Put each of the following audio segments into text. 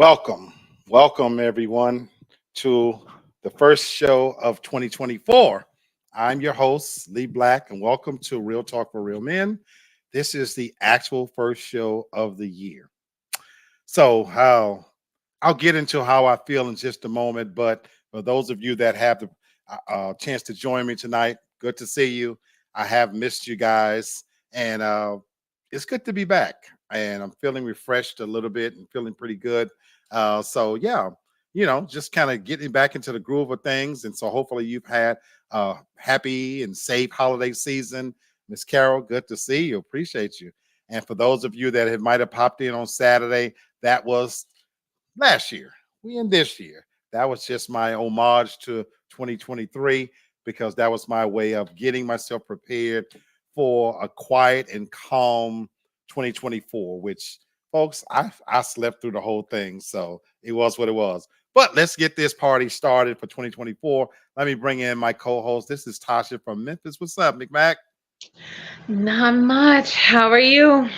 Welcome, welcome everyone to the first show of 2024. I'm your host, Lee Black, and welcome to Real Talk for Real Men. This is the actual first show of the year. So, how I'll get into how I feel in just a moment, but for those of you that have the chance to join me tonight, good to see you. I have missed you guys, and it's good to be back. And I'm feeling refreshed a little bit and feeling pretty good. So yeah, just kind of getting back into the groove of things. And so hopefully you've had a happy and safe holiday season. Miss Carol, good to see you. Appreciate you. And for those of you that might have popped in on Saturday, that was last year. We in this year. That was just my homage to 2023 because that was my way of getting myself prepared for a quiet and calm 2024, which folks, I slept through the whole thing. So it was what it was. But let's get this party started for 2024. Let me bring in my co-host. This is Tasha from Memphis. What's up, McMac? Not much. How are you?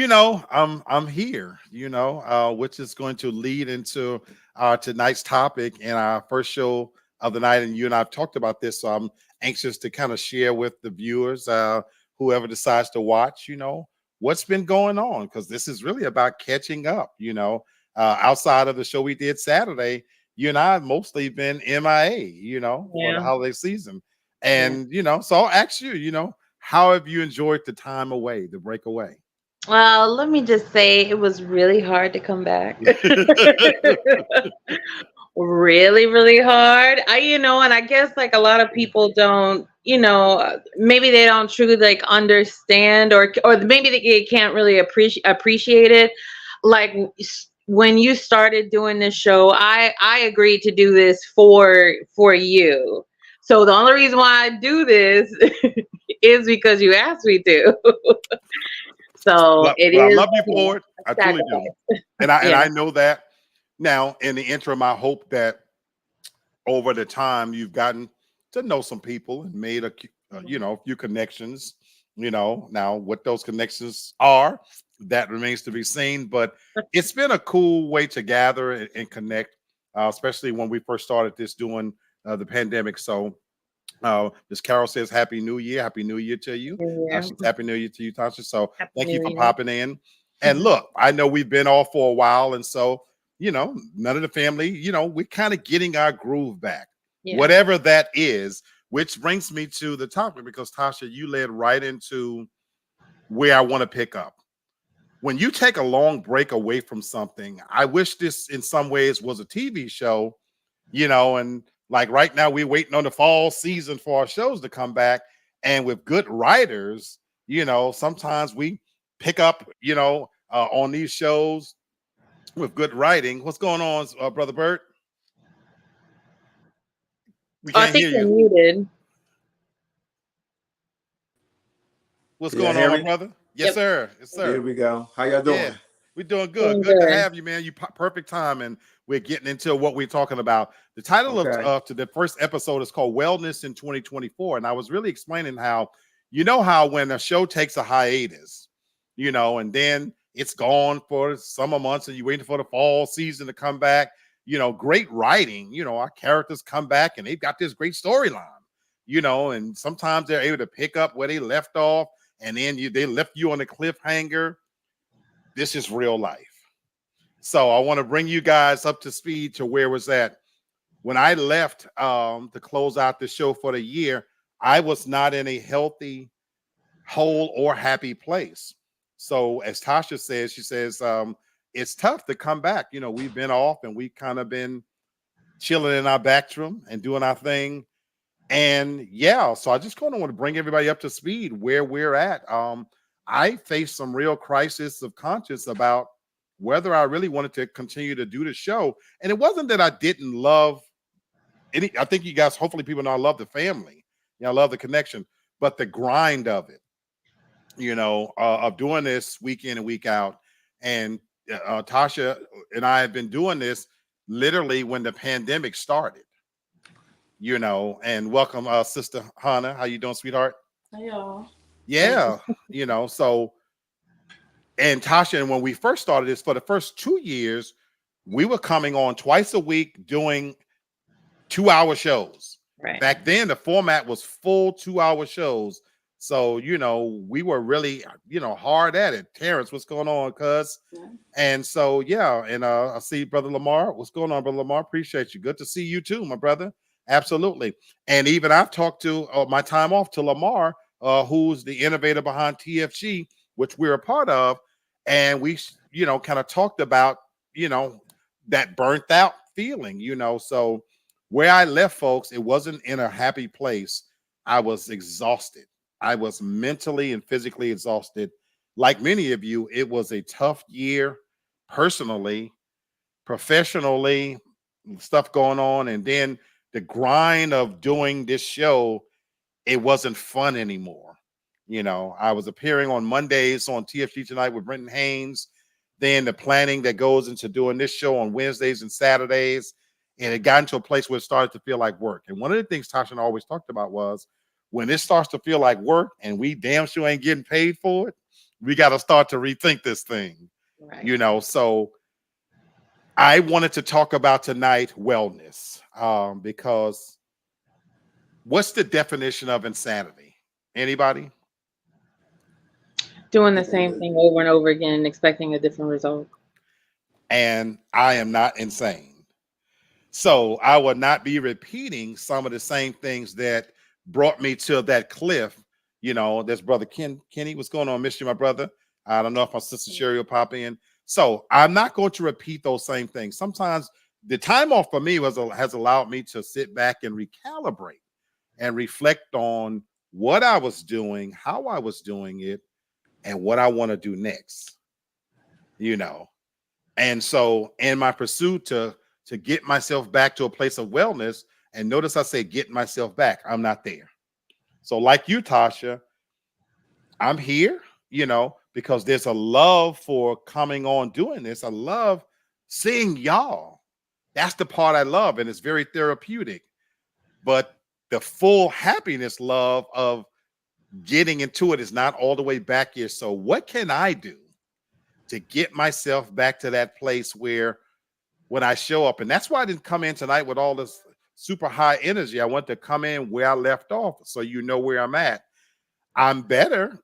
I'm here, which is going to lead into tonight's topic and our first show of the night. And you and I have talked about this, so I'm anxious to kind of share with the viewers, whoever decides to watch, what's been going on, because this is really about catching up. Outside of the show we did Saturday, you and I have mostly been MIA, for the Yeah, holiday season. yeah. And, so I'll ask you, how have you enjoyed the time away, the break away? Well, let me just say it was really hard to come back. Really, really hard. And I guess like a lot of people don't, maybe they don't truly like understand or maybe they can't really appreciate it. Like when you started doing this show, I agreed to do this for you. So the only reason why I do this is because you asked me to. So Well, it well, I is, love you for it. a I truly do, sacrifice. and Yeah. I know that. Now, in the interim, I hope that over the time you've gotten to know some people and made a few connections. Now what those connections are, that remains to be seen. But it's been a cool way to gather and connect, especially when we first started this doing the pandemic. So Ms. Carol says, Happy New Year. Happy New Year to you. Yeah. She's Happy New Year to you, Tasha. So Happy thank you New for Year. popping in. And look, I know we've been off for a while. And so, none of the family, we're kind of getting our groove back, Yeah. whatever that is, which brings me to the topic because Tasha, you led right into where I want to pick up. When you take a long break away from something, I wish this in some ways was a TV show, and like right now we're waiting on the fall season for our shows to come back. And with good writers, sometimes we pick up, on these shows with good writing. What's going on, Brother Bert? We Oh, I can't think hear you're you. muted. What's Can y'all going hear on, my me? brother? Yes, Yep. sir. Yes, There sir. we go. How y'all Yeah, doing? we're doing good. Doing Good to good. have you, man. Perfect time, and we're getting into what we're talking about. The title of Okay. to the first episode is called "Wellness in 2024," and I was really explaining how, how when a show takes a hiatus, and then it's gone for summer months, and you're waiting for the fall season to come back. Great writing. Our characters come back, and they've got this great storyline. And sometimes they're able to pick up where they left off, and then they left you on a cliffhanger. This is real life. So I want to bring you guys up to speed to where was that when I left to close out the show for the year. I was not in a healthy, whole, or happy place. So as Tasha says, she says it's tough to come back. We've been off and we kind of been chilling in our back room and doing our thing. And yeah, so I just kind of want to bring everybody up to speed where we're at. I faced some real crisis of conscience about whether I really wanted to continue to do the show. And it wasn't that I didn't love any, I think you guys, hopefully people know I love the family. I love the connection, but the grind of it, of doing this week in and week out. And Tasha and I have been doing this literally when the pandemic started, and welcome, Sister Hannah. How you doing, sweetheart? Hey y'all. Yeah, so and Tasha, and when we first started this for the first 2 years, we were coming on twice a week doing 2 hour shows. Right. Back then, the format was full 2 hour shows. So, we were really, hard at it. Terrence, what's going on, cuz? Yeah. And so, yeah, and I see Brother Lamar. What's going on, Brother Lamar? Appreciate you. Good to see you too, my brother. Absolutely. And even I've talked to my time off to Lamar, who's the innovator behind TFG, which we're a part of. And we, kind of talked about, you know, that burnt out feeling, So where I left, folks, it wasn't in a happy place. I was exhausted. I was mentally and physically exhausted. Like many of you, it was a tough year personally, professionally, stuff going on. And then the grind of doing this show, it wasn't fun anymore. I was appearing on Mondays on TFG Tonight with Brenton Haynes. Then the planning that goes into doing this show on Wednesdays and Saturdays. And it got into a place where it started to feel like work. And one of the things Tasha and I always talked about was when it starts to feel like work and we damn sure ain't getting paid for it, we got to start to rethink this thing. Right. So I wanted to talk about tonight wellness, because what's the definition of insanity? Anybody? Doing the same thing over and over again and expecting a different result. And I am not insane. So I will not be repeating some of the same things that brought me to that cliff. There's brother Kenny. What's going on? Miss you, my brother. I don't know if my sister Sherry will pop in. So I'm not going to repeat those same things. Sometimes the time off for me has allowed me to sit back and recalibrate and reflect on what I was doing, how I was doing it, and what I want to do next. And so in my pursuit to get myself back to a place of wellness, and notice I say get myself back, I'm not there. So like you, Tasha, I'm here, because there's a love for coming on doing this. I love seeing y'all. That's the part I love, and it's very therapeutic. But the full happiness love of getting into it is not all the way back here. So what can I do to get myself back to that place where when I show up, and that's why I didn't come in tonight with all this super high energy. I want to come in where I left off so you know where I'm at. I'm better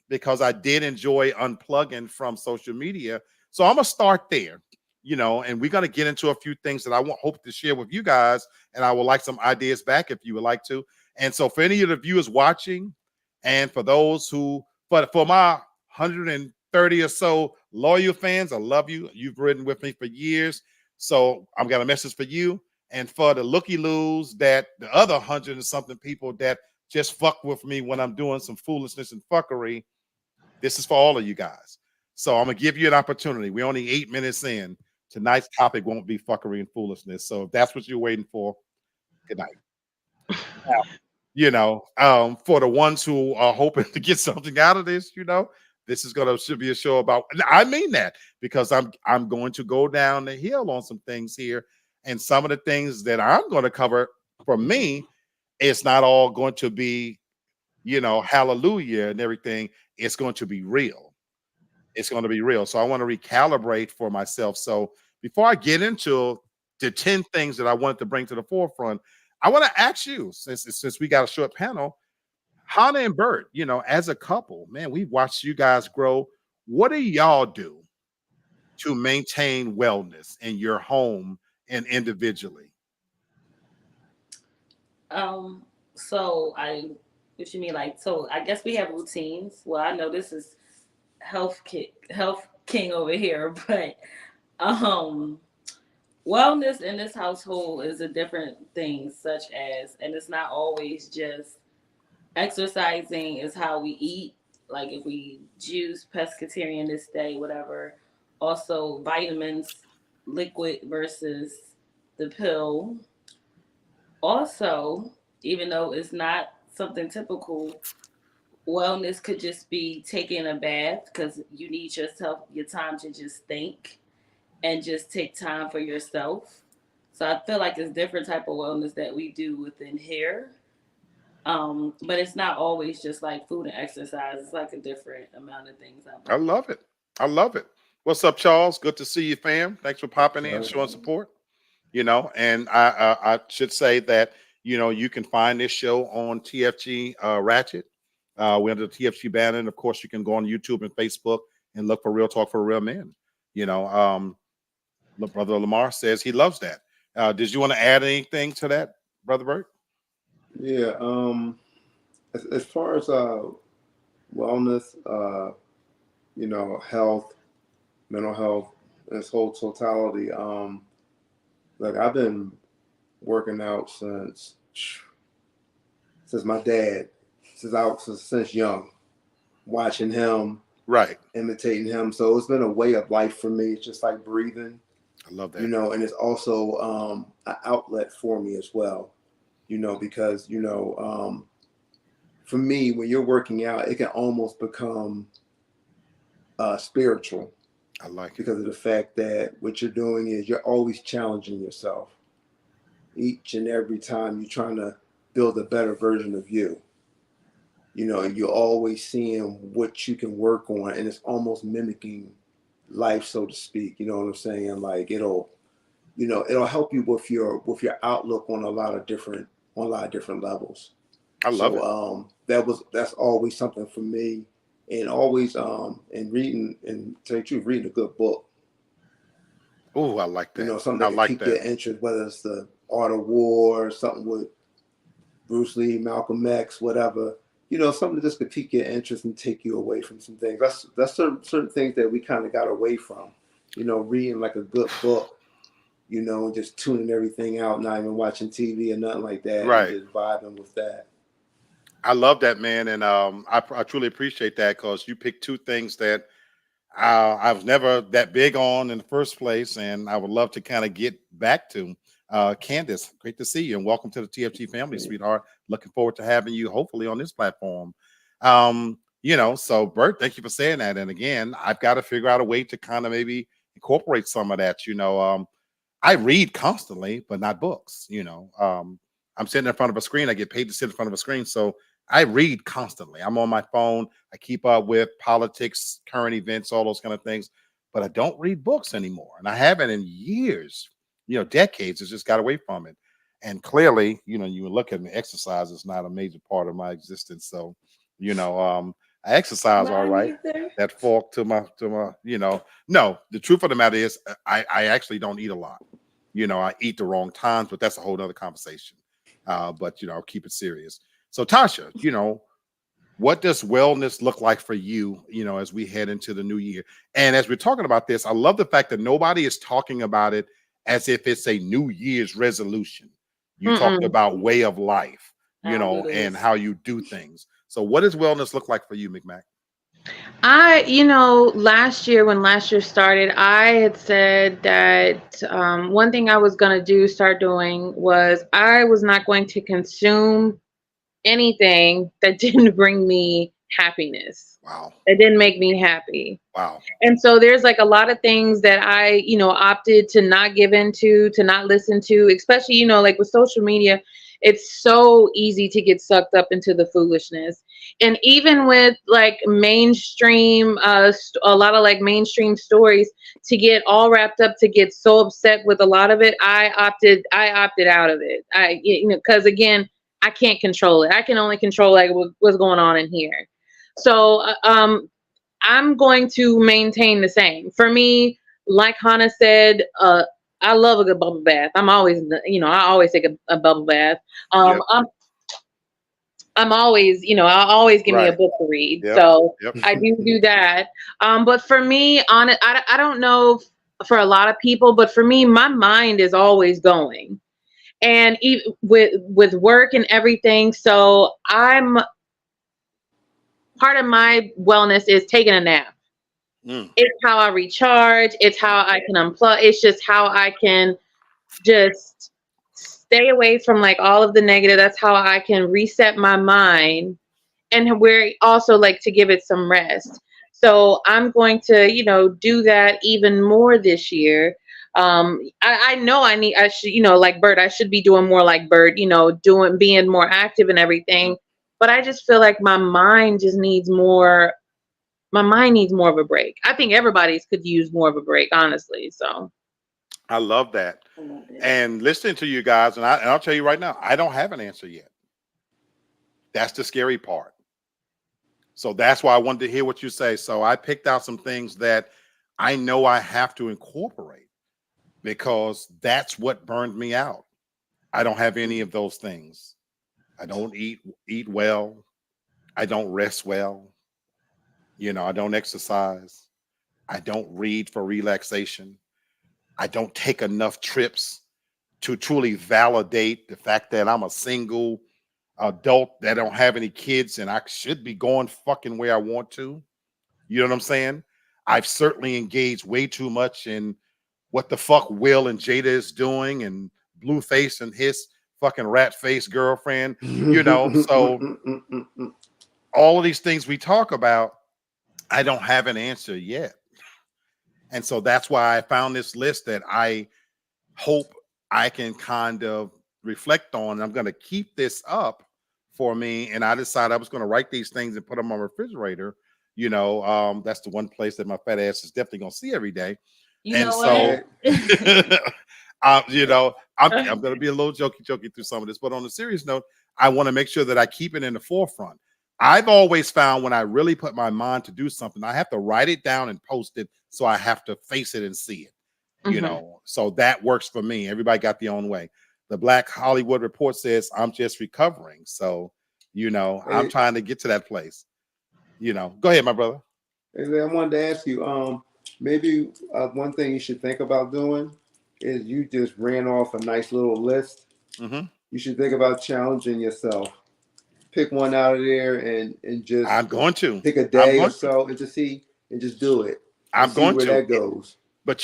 because I did enjoy unplugging from social media. So I'm going to start there, and we're going to get into a few things that I hope to share with you guys. And I would like some ideas back if you would like to. And so for any of the viewers watching, and for those for my 130 or so loyal fans, I love you. You've ridden with me for years. So I've got a message for you. And for the looky-loos, that the other 100 and something people that just fuck with me when I'm doing some foolishness and fuckery, this is for all of you guys. So I'm going to give you an opportunity. We're only 8 minutes in. Tonight's topic won't be fuckery and foolishness. So if that's what you're waiting for, good night. Now, for the ones who are hoping to get something out of this, this should be a show about. I mean that because I'm going to go down the hill on some things here, and some of the things that I'm going to cover for me, it's not all going to be, hallelujah and everything. It's going to be real. It's going to be real. So I want to recalibrate for myself. So before I get into the 10 things that I wanted to bring to the forefront, I want to ask you, since we got a short panel, Hannah and Bert, as a couple, man, we've watched you guys grow. What do y'all do to maintain wellness in your home and individually? So what you mean, like, so I guess we have routines. Well, I know this is health king over here, but um, wellness in this household is a different thing, such as, and it's not always just exercising. Is how we eat. Like if we juice, pescatarian this day, whatever. Also, vitamins, liquid versus the pill. Also, even though it's not something typical, wellness could just be taking a bath because you need your time to just think and just take time for yourself. So I feel like it's different type of wellness that we do within here. But it's not always just like food and exercise. It's like a different amount of things I I believe. love it. I love it. What's up, Charles? Good to see you, fam. Thanks for popping in, showing support. And I should say that you can find this show on TFG Ratchet. We're under the TFG banner, and of course, you can go on YouTube and Facebook and look for Real Talk for Real Men. You know, Brother Lamar says he loves that. Did you want to add anything to that, Brother Bert? Yeah. As far as wellness, health, mental health, this whole totality. Like I've been working out since my dad, since young, watching him, Right. imitating him. So it's been a way of life for me. It's just like breathing, I love that. and it's also an outlet for me as well, because for me, when you're working out, it can almost become spiritual. I like it. Because of the fact that what you're doing is you're always challenging yourself. Each and every time you're trying to build a better version of you. And you're always seeing what you can work on, and it's almost mimicking life, so to speak. You know what I'm saying? Like it'll help you with your outlook on a lot of different levels. I love it. That's always something for me. And always and reading, and to tell you the truth, reading a good book. Oh, I like that. Something that can pique your interest, whether it's the Art of War, something with Bruce Lee, Malcolm X, whatever. Something that just could pique your interest and take you away from some things. That's certain things that we kind of got away from. Reading like a good book, and just tuning everything out, not even watching TV or nothing like that. Right. And just vibing with that. I love that, man, and I truly appreciate that because you picked two things that I was never that big on in the first place, and I would love to kind of get back to. Candace, great to see you, and welcome to the TFG family, sweetheart. Looking forward to having you, hopefully, on this platform. So Bert, thank you for saying that. And again, I've got to figure out a way to kind of maybe incorporate some of that. I read constantly, but not books. I'm sitting in front of a screen. I get paid to sit in front of a screen, so I read constantly. I'm on my phone. I keep up with politics, current events, all those kind of things, but I don't read books anymore. And I haven't in years, decades. It's just got away from it. And clearly, you look at me, exercise is not a major part of my existence. So, I exercise all right. That fork to my, no, the truth of the matter is I actually don't eat a lot. I eat the wrong times, but that's a whole other conversation. But I'll keep it serious. So Tasha, what does wellness look like for you, as we head into the new year? And as we're talking about this, I love the fact that nobody is talking about it as if it's a New Year's resolution. You talked about way of life, and how you do things. So what does wellness look like for you, McMack? When last year started, I had said that one thing I was going to start doing was I was not going to consume anything that didn't bring me happiness. Wow. It didn't make me happy. Wow. And so there's like a lot of things that I, opted to not give into, to not listen to, especially, like with social media, it's so easy to get sucked up into the foolishness. And even with like mainstream, a lot of like mainstream stories, to get all wrapped up, to get so upset with a lot of it, I opted out of it. Because again, I can't control it. I can only control like what's going on in here. So I'm going to maintain the same. For me, like Hannah said, I love a good bubble bath. I'm always, I always take a bubble bath. Yep. I'm always, I'll always give me a book to read. Yep. So Yep. I do that. But for me, I don't know for a lot of people, but for me, my mind is always going. And even with work and everything, so part of my wellness is taking a nap. It's how I recharge. It's how I can unplug. It's just how I can just stay away from like all of the negative. That's how I can reset my mind, and we're also like to give it some rest. So I'm going to, do that even more this year. I know I should, like Bert, I should be doing more like Bert, being more active and everything. But I just feel like my mind just needs more my mind needs more of a break. I think everybody's could use more of a break, honestly. So I love that. I love it. And listening to you guys, and I'll tell you right now, I don't have an answer yet. That's the scary part. So that's why I wanted to hear what you say. So I picked out some things that I know I have to incorporate because that's what burned me out. I don't have any of those things. I don't eat well. I don't rest well. I don't exercise. I don't read for relaxation. I don't take enough trips to truly validate the fact that I'm a single adult that don't have any kids and I should be going fucking where I want to. You know what I'm saying? I've certainly engaged way too much in what the fuck Will and Jada is doing and Blueface and his fucking rat face girlfriend, so all of these things we talk about, I don't have an answer yet. And so that's why I found this list that I hope I can kind of reflect on. I'm going to keep this up for me. And I decided I was going to write these things and put them on my refrigerator. That's the one place that my fat ass is definitely going to see every day. You And know so, what? I'm going to be a little jokey through some of this, but on a serious note, I want to make sure that I keep it in the forefront. I've always found when I really put my mind to do something, I have to write it down and post it. So I have to face it and see it, so that works for me. Everybody got their own way. The Black Hollywood Report says I'm just recovering. So, I'm trying to get to that place, go ahead, my brother. And I wanted to ask you, maybe one thing you should think about doing is you just ran off a nice little list. Mm-hmm. You should think about challenging yourself. Pick one out of there and just I'm going to pick a day or so and just see and just do it. I'm going where to. that goes. But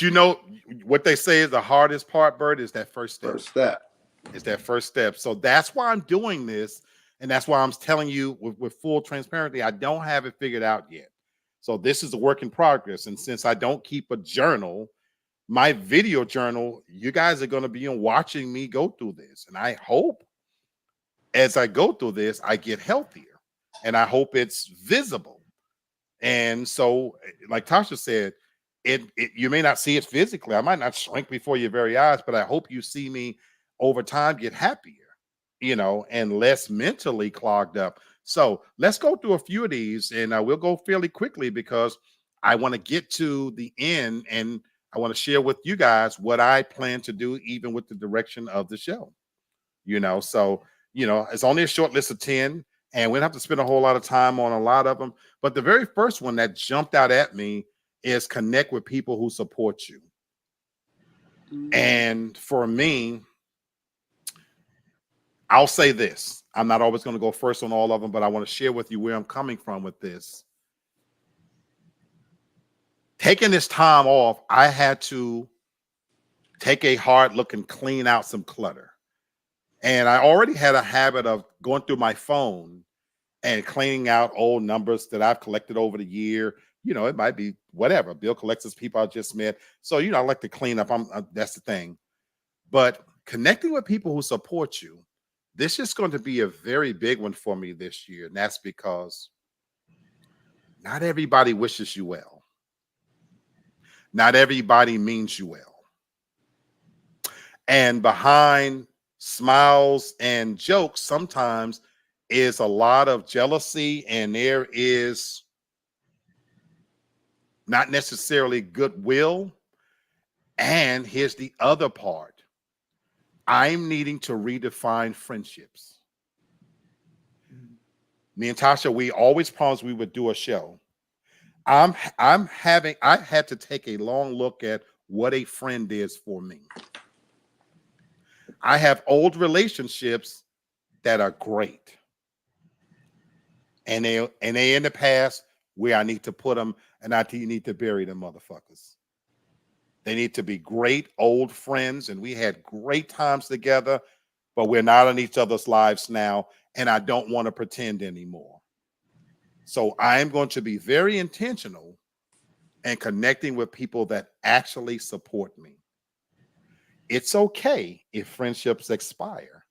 what they say is the hardest part, Bert, is that first step. It's that first step. So that's why I'm doing this. And that's why I'm telling you with full transparency, I don't have it figured out yet. So this is a work in progress. And since I don't keep a journal, my video journal, you guys are going to be watching me go through this. And I hope as I go through this, I get healthier. And I hope it's visible. And so, like Tasha said, you may not see it physically. I might not shrink before your very eyes, but I hope you see me over time get happier, and less mentally clogged up. So let's go through a few of these, and we'll go fairly quickly because I want to get to the end, and I want to share with you guys what I plan to do, even with the direction of the show. So it's only a short list of 10. And we don't have to spend a whole lot of time on a lot of them. But the very first one that jumped out at me is connect with people who support you. Mm-hmm. And for me, I'll say this. I'm not always going to go first on all of them, but I want to share with you where I'm coming from with this. Taking this time off, I had to take a hard look and clean out some clutter. And I already had a habit of going through my phone and cleaning out old numbers that I've collected over the year. It might be whatever. Bill collects people I just met. So, I like to clean up. That's the thing. But connecting with people who support you, this is going to be a very big one for me this year. And that's because not everybody wishes you well. Not everybody means you well. And behind smiles and jokes sometimes is a lot of jealousy, and there is not necessarily goodwill. And here's the other part. I'm needing to redefine friendships. Me and Tasha, we always promised we would do a show. I had to take a long look at what a friend is for me. I have old relationships that are great. And they in the past where I need to put them, and I need to bury them motherfuckers. They need to be great old friends, and we had great times together, but we're not in each other's lives now, and I don't want to pretend anymore. So I am going to be very intentional and connecting with people that actually support me. It's okay if friendships expire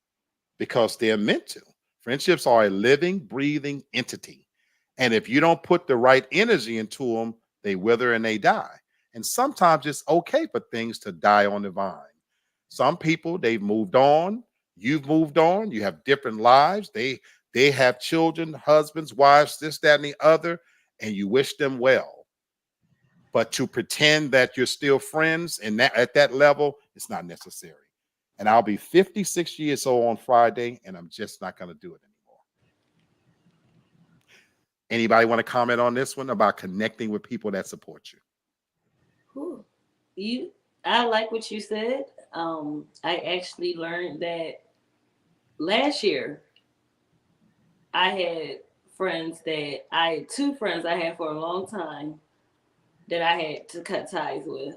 because they're meant to. Friendships are a living, breathing entity. And if you don't put the right energy into them, they wither and they die. And sometimes it's okay for things to die on the vine. Some people, they've moved on. You've moved on. You have different lives. They have children, husbands, wives, this, that, and the other, and you wish them well. But to pretend that you're still friends and that at that level, it's not necessary. And I'll be 56 years old on Friday, and I'm just not going to do it anymore. Anybody want to comment on this one about connecting with people that support you? Whew. I like what you said. I actually learned that last year. I had two friends I had for a long time that I had to cut ties with.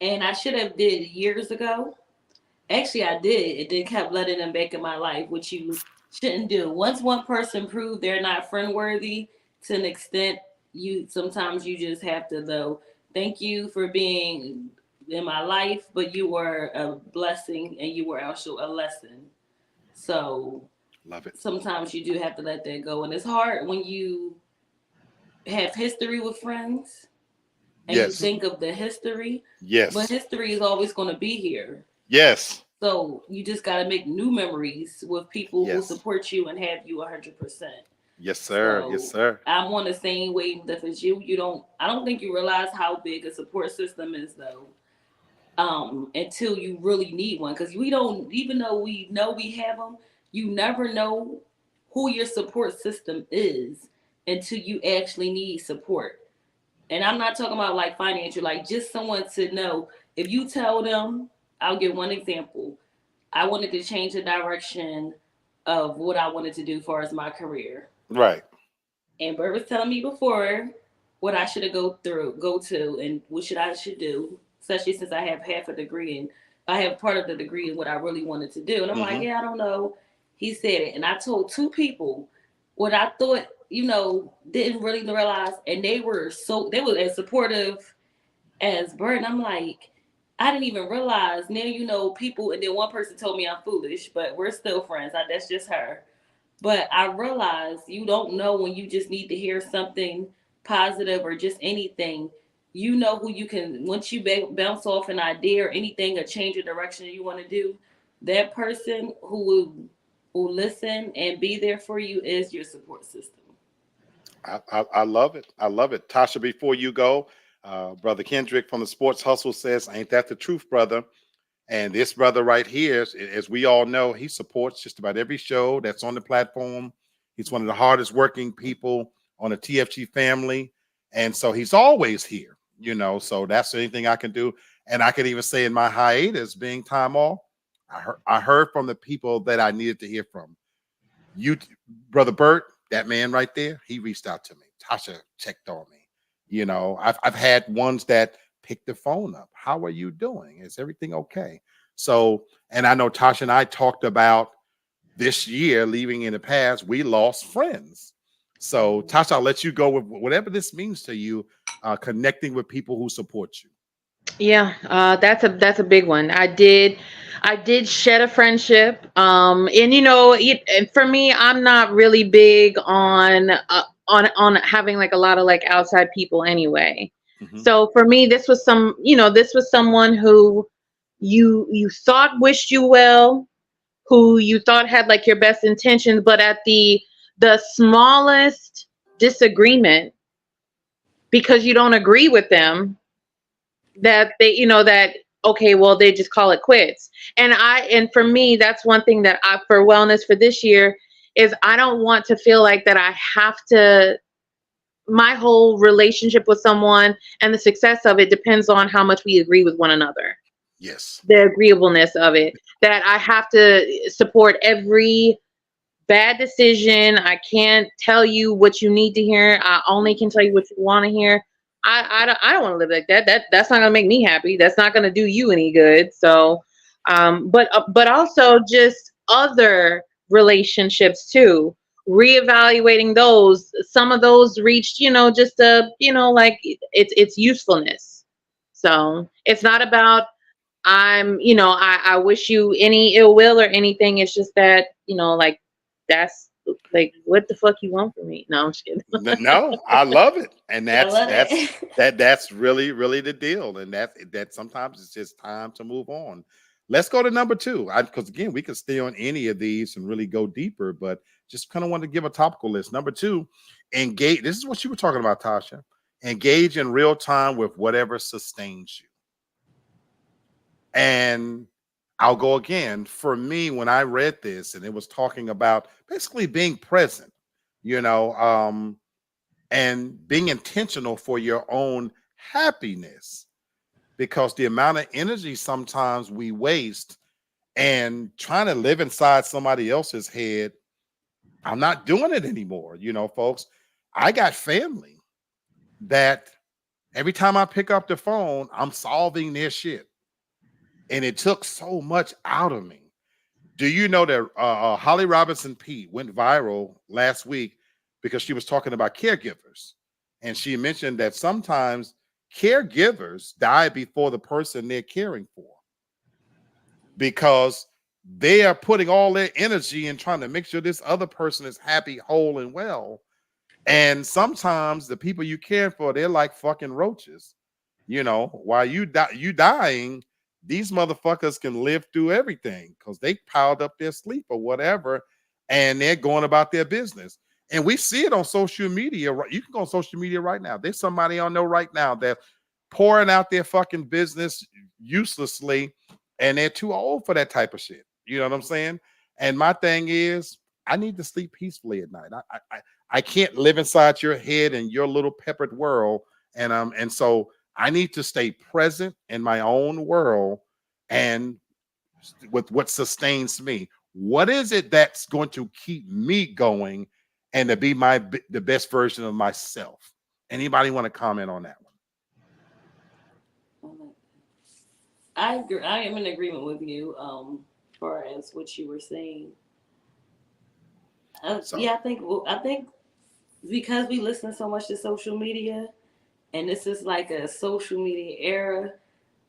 And I should have did years ago. Actually, I did. It then kept letting them back in my life, which you shouldn't do. Once one person proved they're not friend worthy to an extent, sometimes you just have to though. Thank you for being in my life, but you were a blessing and you were also a lesson. So Love it. sometimes you do have to let that go. And it's hard when you have history with friends and you Yes. think of the history, but Yes. history is always going to be here. Yes. So you just got to make new memories with people who Yes. support you and have you 100%. Yes, sir. Yes, So sir. I'm on the same wavelength as you. I don't think you realize how big a support system is though. Until you really need one, because we don't, even though we know we have them, you never know who your support system is until you actually need support. And I'm not talking about like financial, like just someone to know. If you tell them, I'll give one example. I wanted to change the direction of what I wanted to do as far as my career. Right. And Bert was telling me before what I should go to, and what I should do, especially since I have half a degree and I have part of the degree in what I really wanted to do. And I'm like, yeah, I don't know. He said it, and I told two people what I thought, didn't really realize, and they were as supportive as Bert. And I'm like, I didn't even realize. Now people, and then one person told me I'm foolish, but we're still friends. That's just her. But I realized you don't know when you just need to hear something positive or just anything. You know who you can, once you bounce off an idea or anything, or change a direction you want to do, that person who will listen and be there for you is your support system. I love it. I love it. Tasha, before you go, Brother Kendrick from the Sports Hustle says, ain't that the truth, brother? And this brother right here, as we all know, he supports just about every show that's on the platform. He's one of the hardest working people on the TFG family. And so he's always here, so that's anything I can do. And I can even say in my hiatus being time off, I heard from the people that I needed to hear from. You, Brother Bert, that man right there, he reached out to me. Tasha checked on me. I've had ones that pick the phone up. How are you doing? Is everything okay? So, and I know Tasha and I talked about this year, leaving in the past, we lost friends. So, Tasha, I'll let you go with whatever this means to you, connecting with people who support you. Yeah, that's a big one. I did shed a friendship. And and for me, I'm not really big on having like a lot of like outside people anyway. Mhm. So for me, this was someone who you thought wished you well, who you thought had like your best intentions, but at the smallest disagreement, because you don't agree with them, that that okay, well, they just call it quits. And for me, that's one thing that I, for wellness for this year, is I don't want to feel like that I have to, my whole relationship with someone and the success of it depends on how much we agree with one another, Yes. the agreeableness of it, that I have to support every bad decision. I can't tell you what you need to hear. I only can tell you what you want to hear. I don't want to live like that. That's not gonna make me happy. That's not gonna do you any good. So, but also just other relationships too. Reevaluating those. Some of those reached, just like it's usefulness. So it's not about I wish you any ill will or anything. It's just that, like that's Like, what the fuck you want from me? No, I'm just kidding. No, I love it, and I love that's really really the deal, and that sometimes it's just time to move on. Let's go to number two, because again we could stay on any of these and really go deeper, but just kind of want to give a topical list. Number two, engage. This is what you were talking about, Tasha. Engage in real time with whatever sustains you. And I'll go again. For me, when I read this, and it was talking about basically being present, you know, and being intentional for your own happiness, because the amount of energy sometimes we waste and trying to live inside somebody else's head, I'm not doing it anymore. You know, folks, I got family that every time I pick up the phone, I'm solving their shit. And it took so much out of me. Do you know that Holly Robinson Pete went viral last week because she was talking about caregivers? And she mentioned that sometimes caregivers die before the person they're caring for, because they are putting all their energy in trying to make sure this other person is happy, whole, and well. And sometimes the people you care for, they're like fucking roaches. You know, while you dying, these motherfuckers can live through everything because they piled up their sleep or whatever, and they're going about their business. And we see it on social media. You can go on social media right now. There's somebody I know right now that's pouring out their fucking business uselessly, and they're too old for that type of shit. You know what I'm saying? And my thing is, I need to sleep peacefully at night. I can't live inside your head and your little peppered world. And so I need to stay present in my own world and with what sustains me. What is it that's going to keep me going and to be the best version of myself? Anybody want to comment on that one? I agree. I am in agreement with you, as far as what you were saying. Yeah, I think because we listen so much to social media, and this is like a social media era,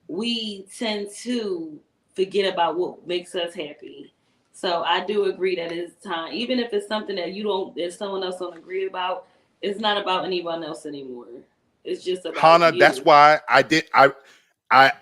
we tend to forget about what makes us happy. So I do agree that it's time, even if it's something that if someone else don't agree about, it's not about anyone else anymore. It's just about Hannah, you. that's why I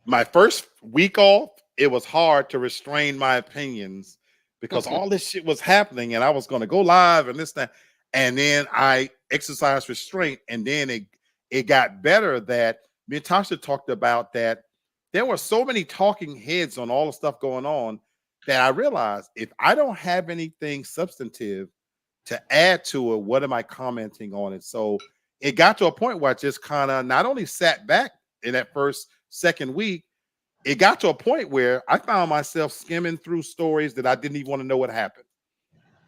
my first week off, it was hard to restrain my opinions because all this shit was happening and I was going to go live and this, that. And then I exercised restraint, and then it got better that me and Tasha talked about that there were so many talking heads on all the stuff going on that I realized if I don't have anything substantive to add to it, what am I commenting on it? So it got to a point where I just kind of not only sat back in that second week, it got to a point where I found myself skimming through stories that I didn't even want to know what happened.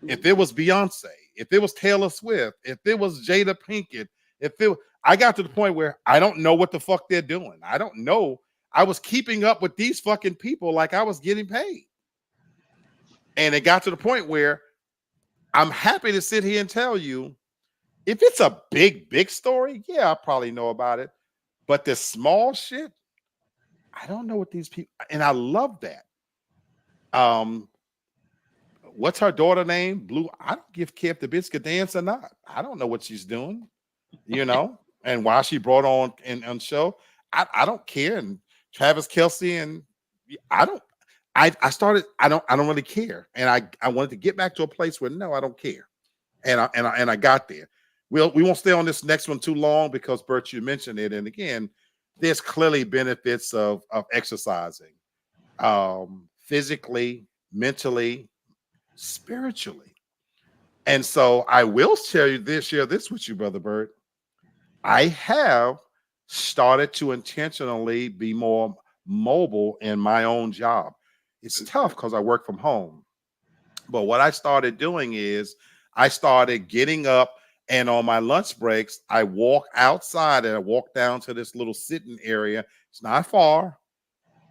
If it was Beyonce, if it was Taylor Swift, if it was Jada Pinkett, I got to the point where I don't know what the fuck they're doing. I don't know. I was keeping up with these fucking people like I was getting paid. And it got to the point where I'm happy to sit here and tell you, if it's a big story, yeah, I probably know about it. But the small shit, I don't know what these people, and I love that. What's her daughter name? Blue. I don't give care if the bitch could dance or not. I don't know what she's doing, you know, and why she brought on show. I don't care. And Travis Kelce, and I don't. I started. I don't really care, and I wanted to get back to a place where no, I don't care, and I got there. We won't stay on this next one too long because Bert, you mentioned it, and again, there's clearly benefits of exercising, physically, mentally, spiritually. And so I will share this with you, Brother Bert. I have started to intentionally be more mobile in my own job. It's tough because I work from home. But what I started doing is I started getting up, and on my lunch breaks, I walk outside and I walk down to this little sitting area. It's not far,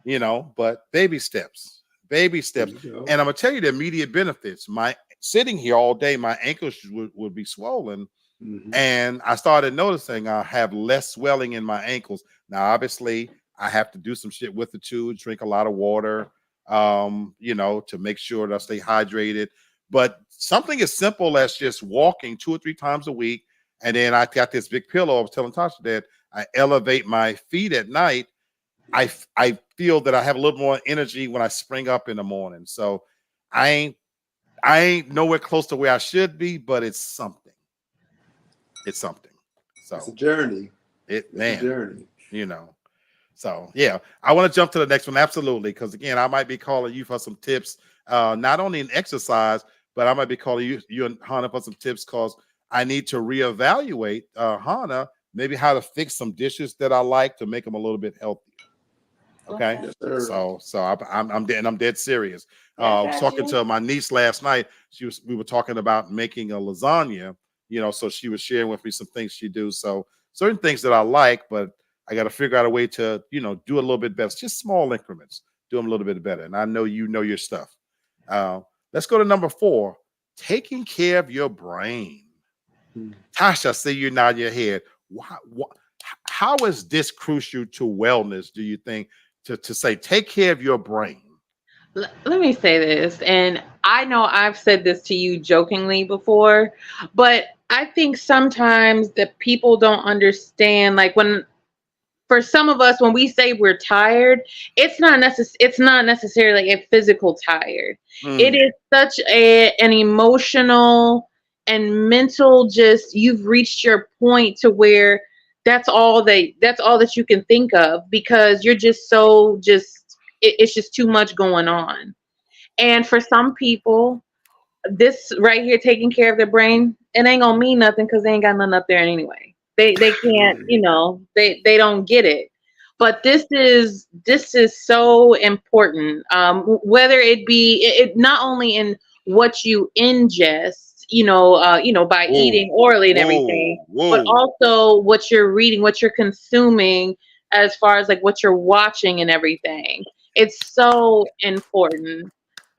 you know, but baby steps. And I'm gonna tell you the immediate benefits. My sitting here all day, my ankles would be swollen. Mm-hmm. And I started noticing I have less swelling in my ankles. Now, obviously, I have to do some shit with it too, drink a lot of water, you know, to make sure that I stay hydrated. But something as simple as just walking 2 or 3 times a week. And then I got this big pillow. I was telling Tasha that I elevate my feet at night. I feel that I have a little more energy when I spring up in the morning. So I ain't nowhere close to where I should be, but it's something. It's something. So it's a journey. It's a journey. You know. So yeah, I want to jump to the next one. Absolutely. Because again, I might be calling you for some tips, not only in exercise, but I might be calling you and Hannah for some tips because I need to reevaluate Hannah, maybe how to fix some dishes that I like to make them a little bit healthier. Okay. Yes, sir. So I'm dead serious. Yeah, I was talking to my niece last night. We were talking about making a lasagna, so she was sharing with me some things she do. So certain things that I like, but I got to figure out a way to, do a little bit better. It's just small increments, do them a little bit better. And I know you know your stuff. Let's go to number 4, taking care of your brain. Tasha, I see you nod your head. How is this crucial to wellness, do you think, to say take care of your brain? Let me say this, and I know I've said this to you jokingly before, but I think sometimes that people don't understand, like for some of us, when we say we're tired, it's not necessarily a physical tired. It is such an emotional and mental, just you've reached your point to where that's all that you can think of, because you're just it's just too much going on. And for some people, this right here, taking care of their brain, it ain't gonna mean nothing because they ain't got nothing up there anyway. They can't, they don't get it. But this is so important. Whether it be it not only in what you ingest, by eating orally and everything, but also what you're reading, what you're consuming, as far as like what you're watching and everything. It's so important.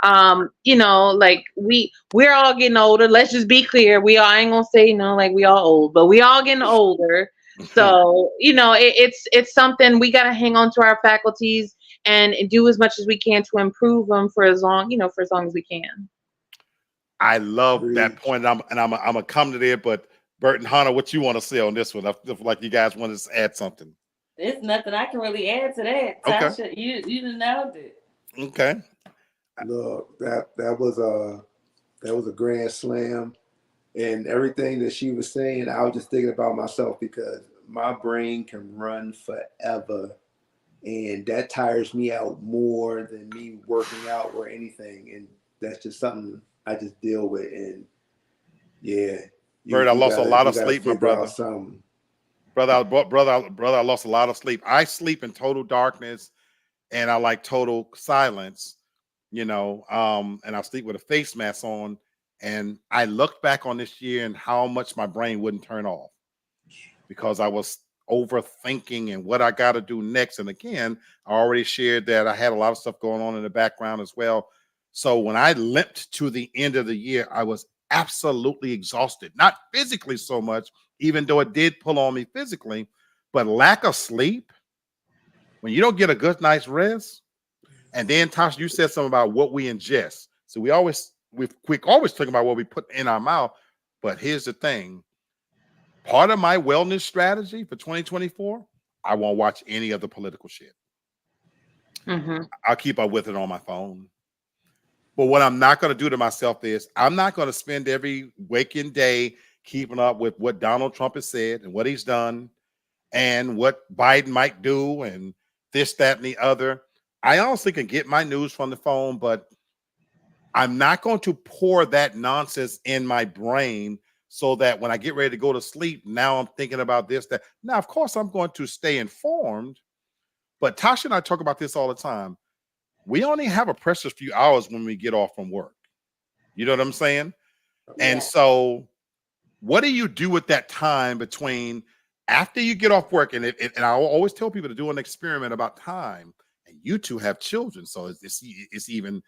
Like we're all getting older. Let's just be clear. I ain't gonna say, like we all old, but we all getting older. So, it's something we got to hang on to our faculties and do as much as we can to improve them for as long as we can. I love that point. I'm gonna come to there, but Bert and Hannah, what you want to say on this one? I feel like you guys want to add something. There's nothing I can really add to that. Tasha, okay. You nailed it. Okay. Look, that was a grand slam, and everything that she was saying, I was just thinking about myself because my brain can run forever, and that tires me out more than me working out or anything, and that's just something I just deal with. And yeah, Bert, I lost a lot of sleep, my brother. Brother, I lost a lot of sleep. I sleep in total darkness, and I like total silence. And I sleep with a face mask on. And I looked back on this year and how much my brain wouldn't turn off because I was overthinking and what I got to do next. And again, I already shared that I had a lot of stuff going on in the background as well. So when I limped to the end of the year, I was absolutely exhausted, not physically so much, even though it did pull on me physically, but lack of sleep. When you don't get a good night's rest. And then, Tasha, you said something about what we ingest. So we always talk about what we put in our mouth. But here's the thing. Part of my wellness strategy for 2024, I won't watch any of the political shit. Mm-hmm. I'll keep up with it on my phone. But what I'm not going to do to myself is I'm not going to spend every waking day keeping up with what Donald Trump has said and what he's done and what Biden might do and this, that, and the other. I honestly can get my news from the phone, but I'm not going to pour that nonsense in my brain so that when I get ready to go to sleep, now I'm thinking about this, that. Now, of course, I'm going to stay informed, but Tasha and I talk about this all the time. We only have a precious few hours when we get off from work. You know what I'm saying? Yeah. And so what do you do with that time between after you get off work? And I always tell people to do an experiment about time. You two have children, so it's even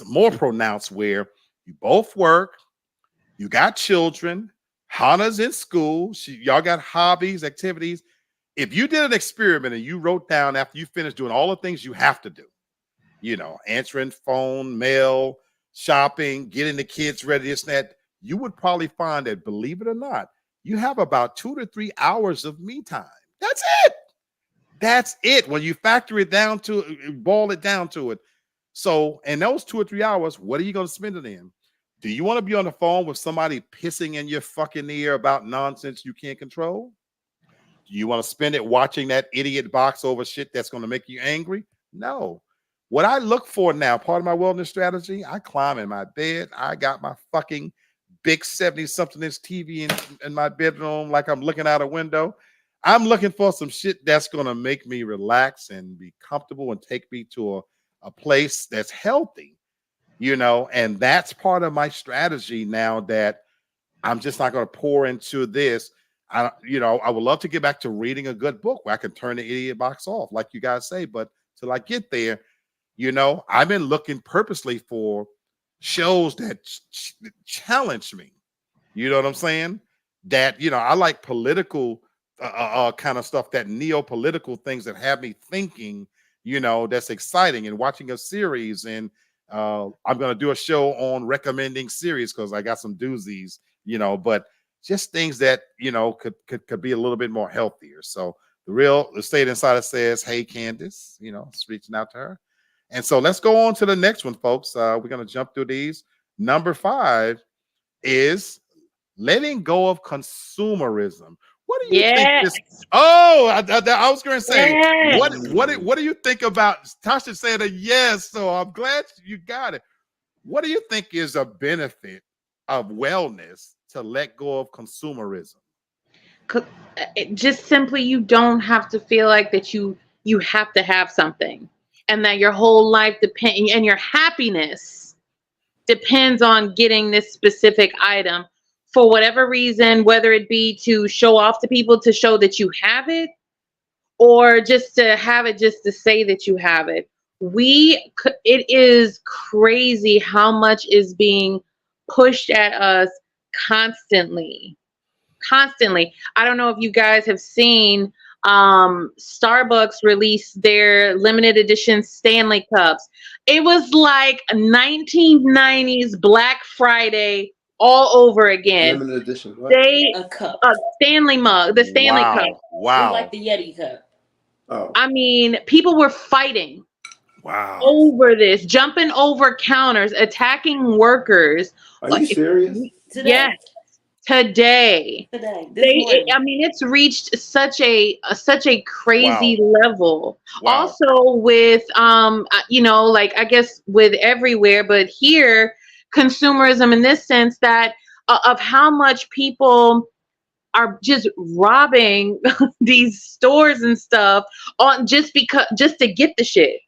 more pronounced where you both work, you got children, Hannah's in school, y'all got hobbies, activities. If you did an experiment and you wrote down after you finished doing all the things you have to do, answering phone, mail, shopping, getting the kids ready, this and that, you would probably find that, believe it or not, you have about 2 to 3 hours of me time. That's it. That's it. When you factor it down to boil it down to it. So, in those 2 or 3 hours, what are you going to spend it in? Do you want to be on the phone with somebody pissing in your fucking ear about nonsense you can't control? Do you want to spend it watching that idiot box over shit that's going to make you angry? No. What I look for now, part of my wellness strategy, I climb in my bed. I got my fucking big 70-something inch TV in my bedroom like I'm looking out a window. I'm looking for some shit that's going to make me relax and be comfortable and take me to a place that's healthy, and that's part of my strategy now that I'm just not going to pour into this. I would love to get back to reading a good book where I can turn the idiot box off, like you guys say, but till I get there, I've been looking purposely for shows that challenge me. You know what I'm saying? That, I like political kind of stuff, that neo-political things that have me thinking, that's exciting, and watching a series. And I'm going to do a show on recommending series because I got some doozies, but just things that, could be a little bit more healthier. So the Real Estate Insider says, hey, Candace, it's reaching out to her. And so let's go on to the next one, folks. We're going to jump through these. Number 5 is letting go of consumerism. What do you think this? Oh, I was going to say, what do you think about? Tasha said a yes, so I'm glad you got it. What do you think is a benefit of wellness to let go of consumerism? Just simply, you don't have to feel like that you have to have something, and that your whole life depends, and your happiness depends on getting this specific item for whatever reason, whether it be to show off to people, to show that you have it, or just to have it, just to say that you have it. It is crazy how much is being pushed at us constantly. I don't know if you guys have seen Starbucks release their limited edition Stanley cups. It was like 1990s Black Friday all over again. Limited edition. What? A cup. A Stanley mug, the Stanley cup. Wow. It's like the Yeti cup. Oh. I mean, people were fighting. Wow. Over this, jumping over counters, attacking workers. Are you serious? Today. Yes. Today. This morning. It's reached such a crazy level. Wow. Also with I guess with everywhere, but here, consumerism in this sense that of how much people are just robbing these stores and stuff on just to get the shit.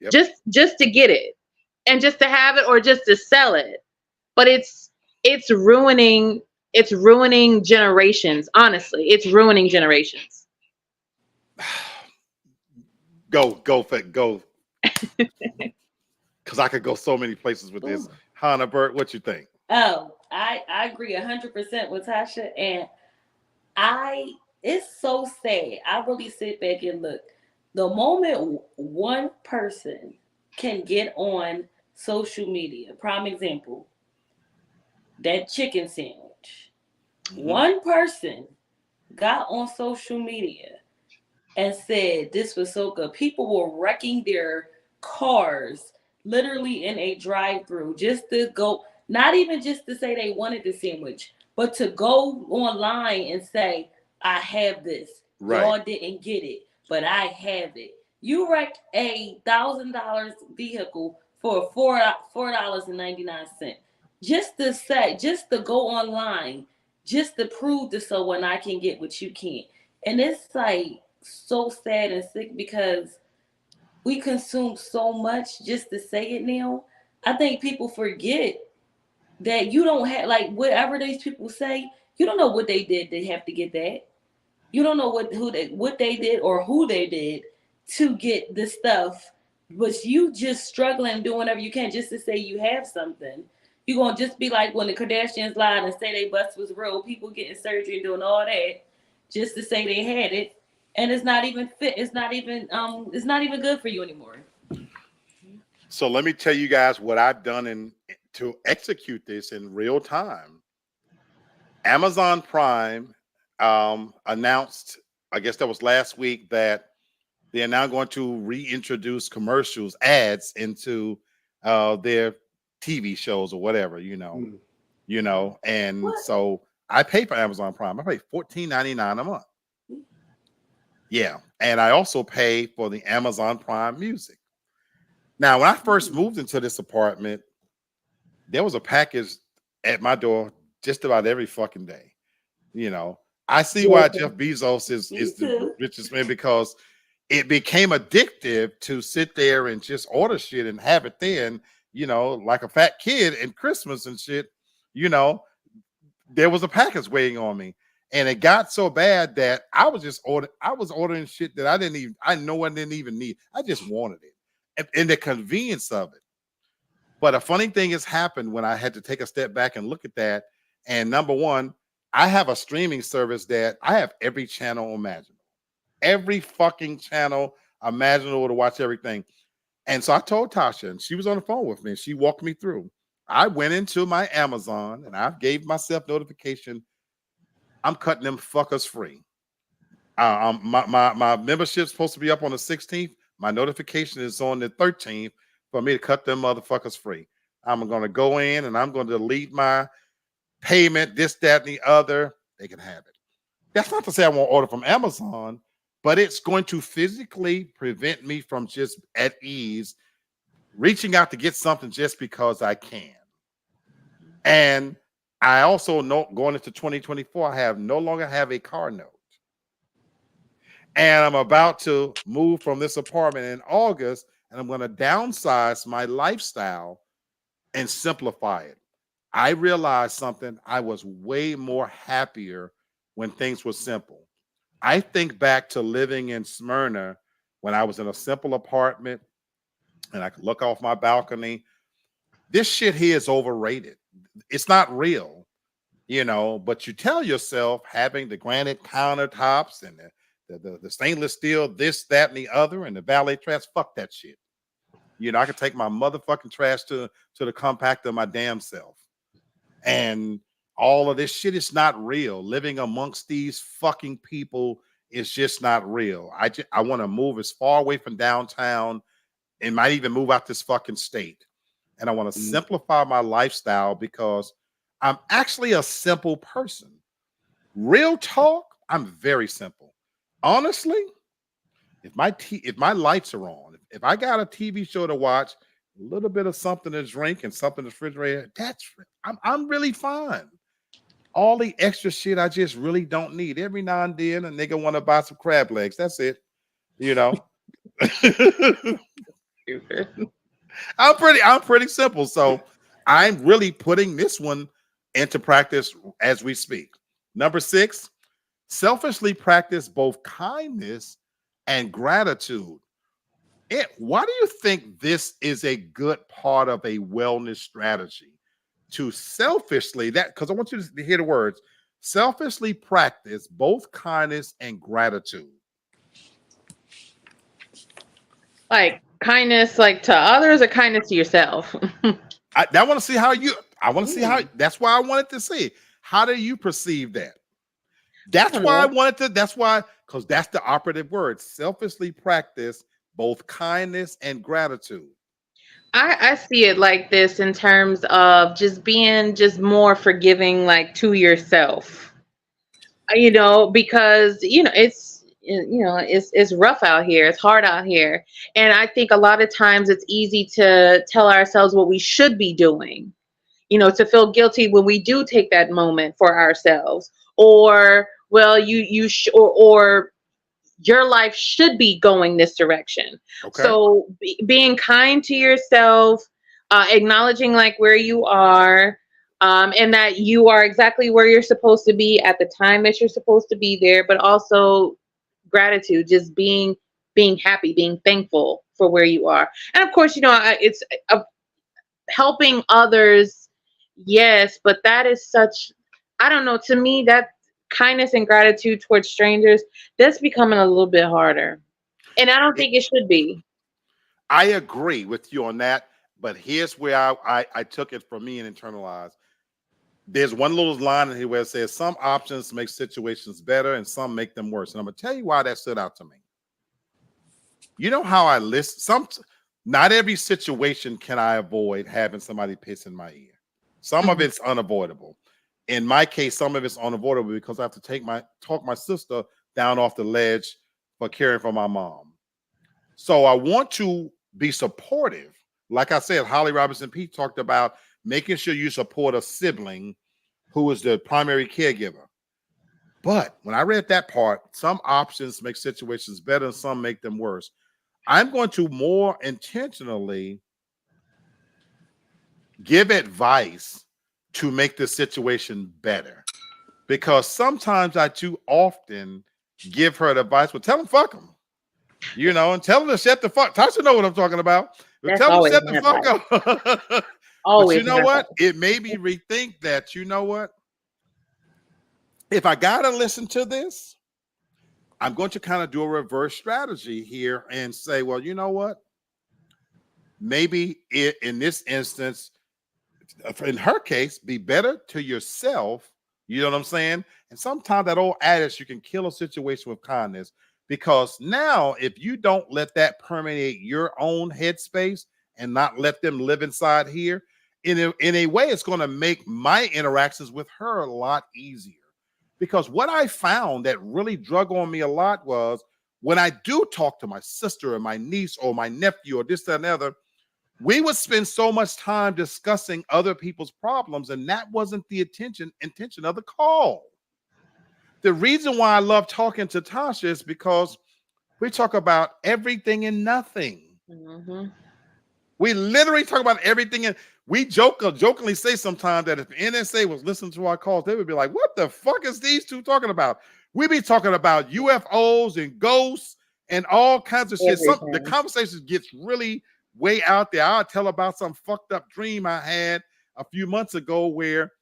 Yep. Just to get it and just to have it or just to sell it. But it's ruining generations. Honestly, it's ruining generations. Go. Because I could go so many places with this. Hannah, Bert, what you think? Oh, I agree 100% with Tasha, and it's so sad. I really sit back and look. The moment one person can get on social media, prime example, that chicken sandwich. Mm-hmm. One person got on social media and said this was so good. People were wrecking their cars literally in a drive-through just to go, not even just to say they wanted the sandwich, but to go online and say, I have this. Right. Y'all didn't get it, but I have it. You wrecked $1,000 vehicle for $4.99. Just to go online, just to prove to someone I can get what you can't. And it's like so sad and sick because we consume so much just to say it now. I think people forget that you don't have, like, whatever these people say, you don't know what they did to have to get that. You don't know what they did or who they did to get the stuff, but you just struggling doing whatever you can just to say you have something. You're going to just be like when the Kardashians lied and say they bust was real, people getting surgery and doing all that just to say they had it. And it's not even fit. It's not even good for you anymore. So let me tell you guys what I've done to execute this in real time, Amazon Prime announced, I guess that was last week, that they are now going to reintroduce commercials, ads into their TV shows or whatever, and What? so I pay for Amazon Prime. I pay $14.99 a month. Yeah, and I also pay for the Amazon Prime Music. Now, when I first moved into this apartment, there was a package at my door just about every fucking day. I see why Jeff Bezos is the richest man, because it became addictive to sit there and just order shit and have it then, like a fat kid in Christmas and shit. There was a package waiting on me. And it got so bad that I was ordering shit that I know I didn't even need. I just wanted it. And the convenience of it. But a funny thing has happened when I had to take a step back and look at that. And number one, I have a streaming service that I have every channel imaginable. Every fucking channel imaginable to watch everything. And so I told Tasha, and she was on the phone with me, and she walked me through. I went into my Amazon and I gave myself notification. I'm cutting them fuckers free. My membership's supposed to be up on the 16th. My notification is on the 13th for me to cut them motherfuckers free. I'm going to go in and I'm going to delete my payment, this, that, and the other. They can have it. That's not to say I won't order from Amazon, but it's going to physically prevent me from just at ease reaching out to get something just because I can. And I also know going into 2024, I no longer have a car note. And I'm about to move from this apartment in August, and I'm going to downsize my lifestyle and simplify it. I realized something. I was way more happier when things were simple. I think back to living in Smyrna when I was in a simple apartment and I could look off my balcony. This shit here is overrated. It's not real, but you tell yourself having the granite countertops and the stainless steel, this, that, and the other, and the valet trash, fuck that shit. I could take my motherfucking trash to the compactor my damn self. And all of this shit is not real. Living amongst these fucking people is just not real. I want to move as far away from downtown and might even move out this fucking state. And I want to simplify my lifestyle because I'm actually a simple person. Real talk, I'm very simple. Honestly, if my lights are on, if I got a TV show to watch, a little bit of something to drink and something in the refrigerator, I'm really fine. All the extra shit I just really don't need. Every now and then a nigga want to buy some crab legs. That's it. I'm pretty simple. So I'm really putting this one into practice as we speak. Number 6, selfishly practice both kindness and gratitude. Why do you think this is a good part of a wellness strategy? To selfishly, because I want you to hear the words, selfishly practice both kindness and gratitude. Like kindness, like to others, or kindness to yourself? I want to see how that's why I wanted to see. How do you perceive that? That's why because that's the operative word. Selfishly practice both kindness and gratitude. I see it like this in terms of just being just more forgiving, like to yourself, because it's rough out here. It's hard out here. And I think a lot of times it's easy to tell ourselves what we should be doing, to feel guilty when we do take that moment for ourselves, or, well, or your life should be going this direction. Okay. So being kind to yourself, acknowledging like where you are, and that you are exactly where you're supposed to be at the time that you're supposed to be there, but also gratitude, just being happy, being thankful for where you are. And of course, it's helping others. Yes, but that is I don't know, to me, that kindness and gratitude towards strangers, that's becoming a little bit harder. And I don't think it should be. I agree with you on that. But here's where I took it from me and internalized. There's one little line in here where it says some options make situations better and some make them worse. And I'm gonna tell you why that stood out to me. You know how I list not every situation can I avoid having somebody piss in my ear. Some of it's unavoidable. In my case, some of it's unavoidable because I have to talk my sister down off the ledge for caring for my mom. So I want to be supportive. Like I said, Holly Robinson Pete talked about making sure you support a sibling who is the primary caregiver. But when I read that part, some options make situations better and some make them worse. I'm going to more intentionally give advice to make the situation better. Because sometimes I too often give her advice. Well, tell them fuck them. And tell them to shut the fuck. Tasha know what I'm talking about. But tell them to shut the fuck up. But you know what? It made me rethink that. You know what? If I gotta listen to this, I'm going to kind of do a reverse strategy here and say, well, you know what? Maybe in this instance, in her case, be better to yourself. You know what I'm saying? And sometimes that old adage, you can kill a situation with kindness, because now if you don't let that permeate your own headspace and not let them live inside here, in a way, it's going to make my interactions with her a lot easier. Because what I found that really drug on me a lot was when I do talk to my sister or my niece or my nephew or this, that, and the other, we would spend so much time discussing other people's problems, and that wasn't the intention of the call. The reason why I love talking to Tasha is because we talk about everything and nothing. Mm-hmm. We literally talk about everything, and we jokingly say sometimes that if the NSA was listening to our calls, they would be like, what the fuck is these two talking about? We be talking about UFOs and ghosts and all kinds of shit. The conversation gets really way out there. I'll tell about some fucked up dream I had a few months ago where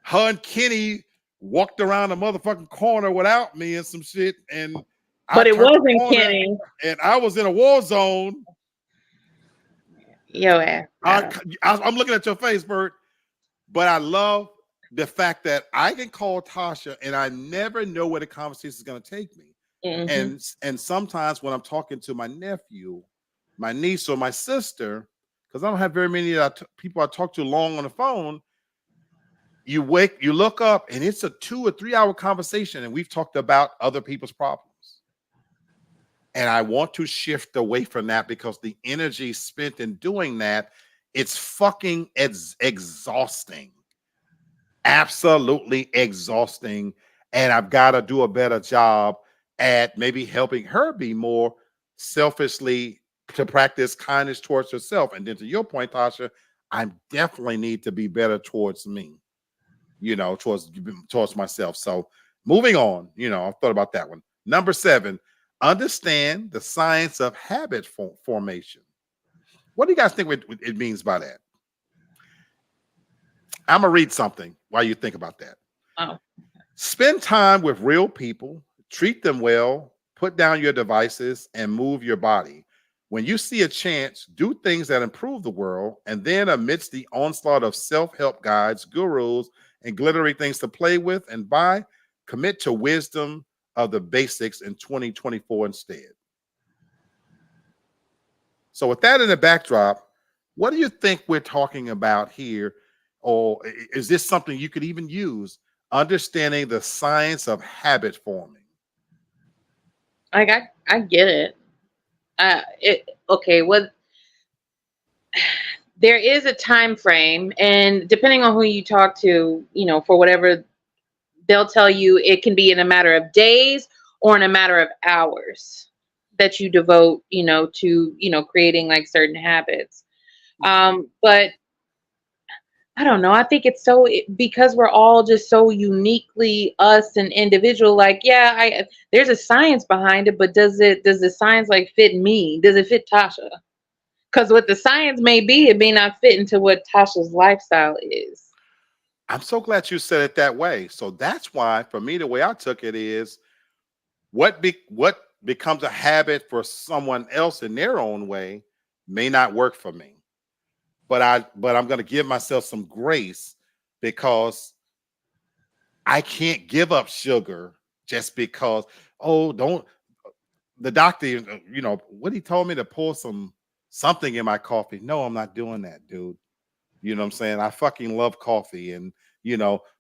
her and Kenny walked around the motherfucking corner without me and some shit. But it wasn't Kenny. And I was in a war zone. Yo ass. I'm looking at your face, Bert. But I love the fact that I can call Tasha and I never know where the conversation is going to take me. Mm-hmm. And sometimes when I'm talking to my nephew, my niece, or my sister, because I don't have very many people I talk to long on the phone, you look up and it's a 2 or 3 hour conversation and we've talked about other people's problems. And I want to shift away from that because the energy spent in doing that, it's fucking exhausting. Absolutely exhausting. And I've got to do a better job at maybe helping her be more selfishly to practice kindness towards herself. And then to your point, Tasha, I definitely need to be better towards me, towards myself. So moving on, I've thought about that one. Number 7, understand the science of habit formation. What do you guys think it means by that? I'm going to read something while you think about that. Oh. Spend time with real people, treat them well, put down your devices, and move your body. When you see a chance, do things that improve the world, and then amidst the onslaught of self-help guides, gurus, and glittery things to play with and buy, commit to wisdom of the basics in 2024 instead. So with that in the backdrop, what do you think we're talking about here? Or is this something you could even use? Understanding the science of habit forming. I get it. There is a time frame, and depending on who you talk to, for whatever, they'll tell you it can be in a matter of days or in a matter of hours that you devote, to, creating like certain habits. But I don't know. I think it's because we're all just so uniquely us and individual. Like, yeah, there's a science behind it, but does the science like fit me? Does it fit Tasha? Because what the science may be, it may not fit into what Tasha's lifestyle is. I'm so glad you said it that way. So that's why, for me, the way I took it is what becomes a habit for someone else in their own way may not work for me. but I'm going to give myself some grace because I can't give up sugar just because, oh, don't the doctor, what he told me to pour something in my coffee. No, I'm not doing that, dude. You know what I'm saying? I fucking love coffee and,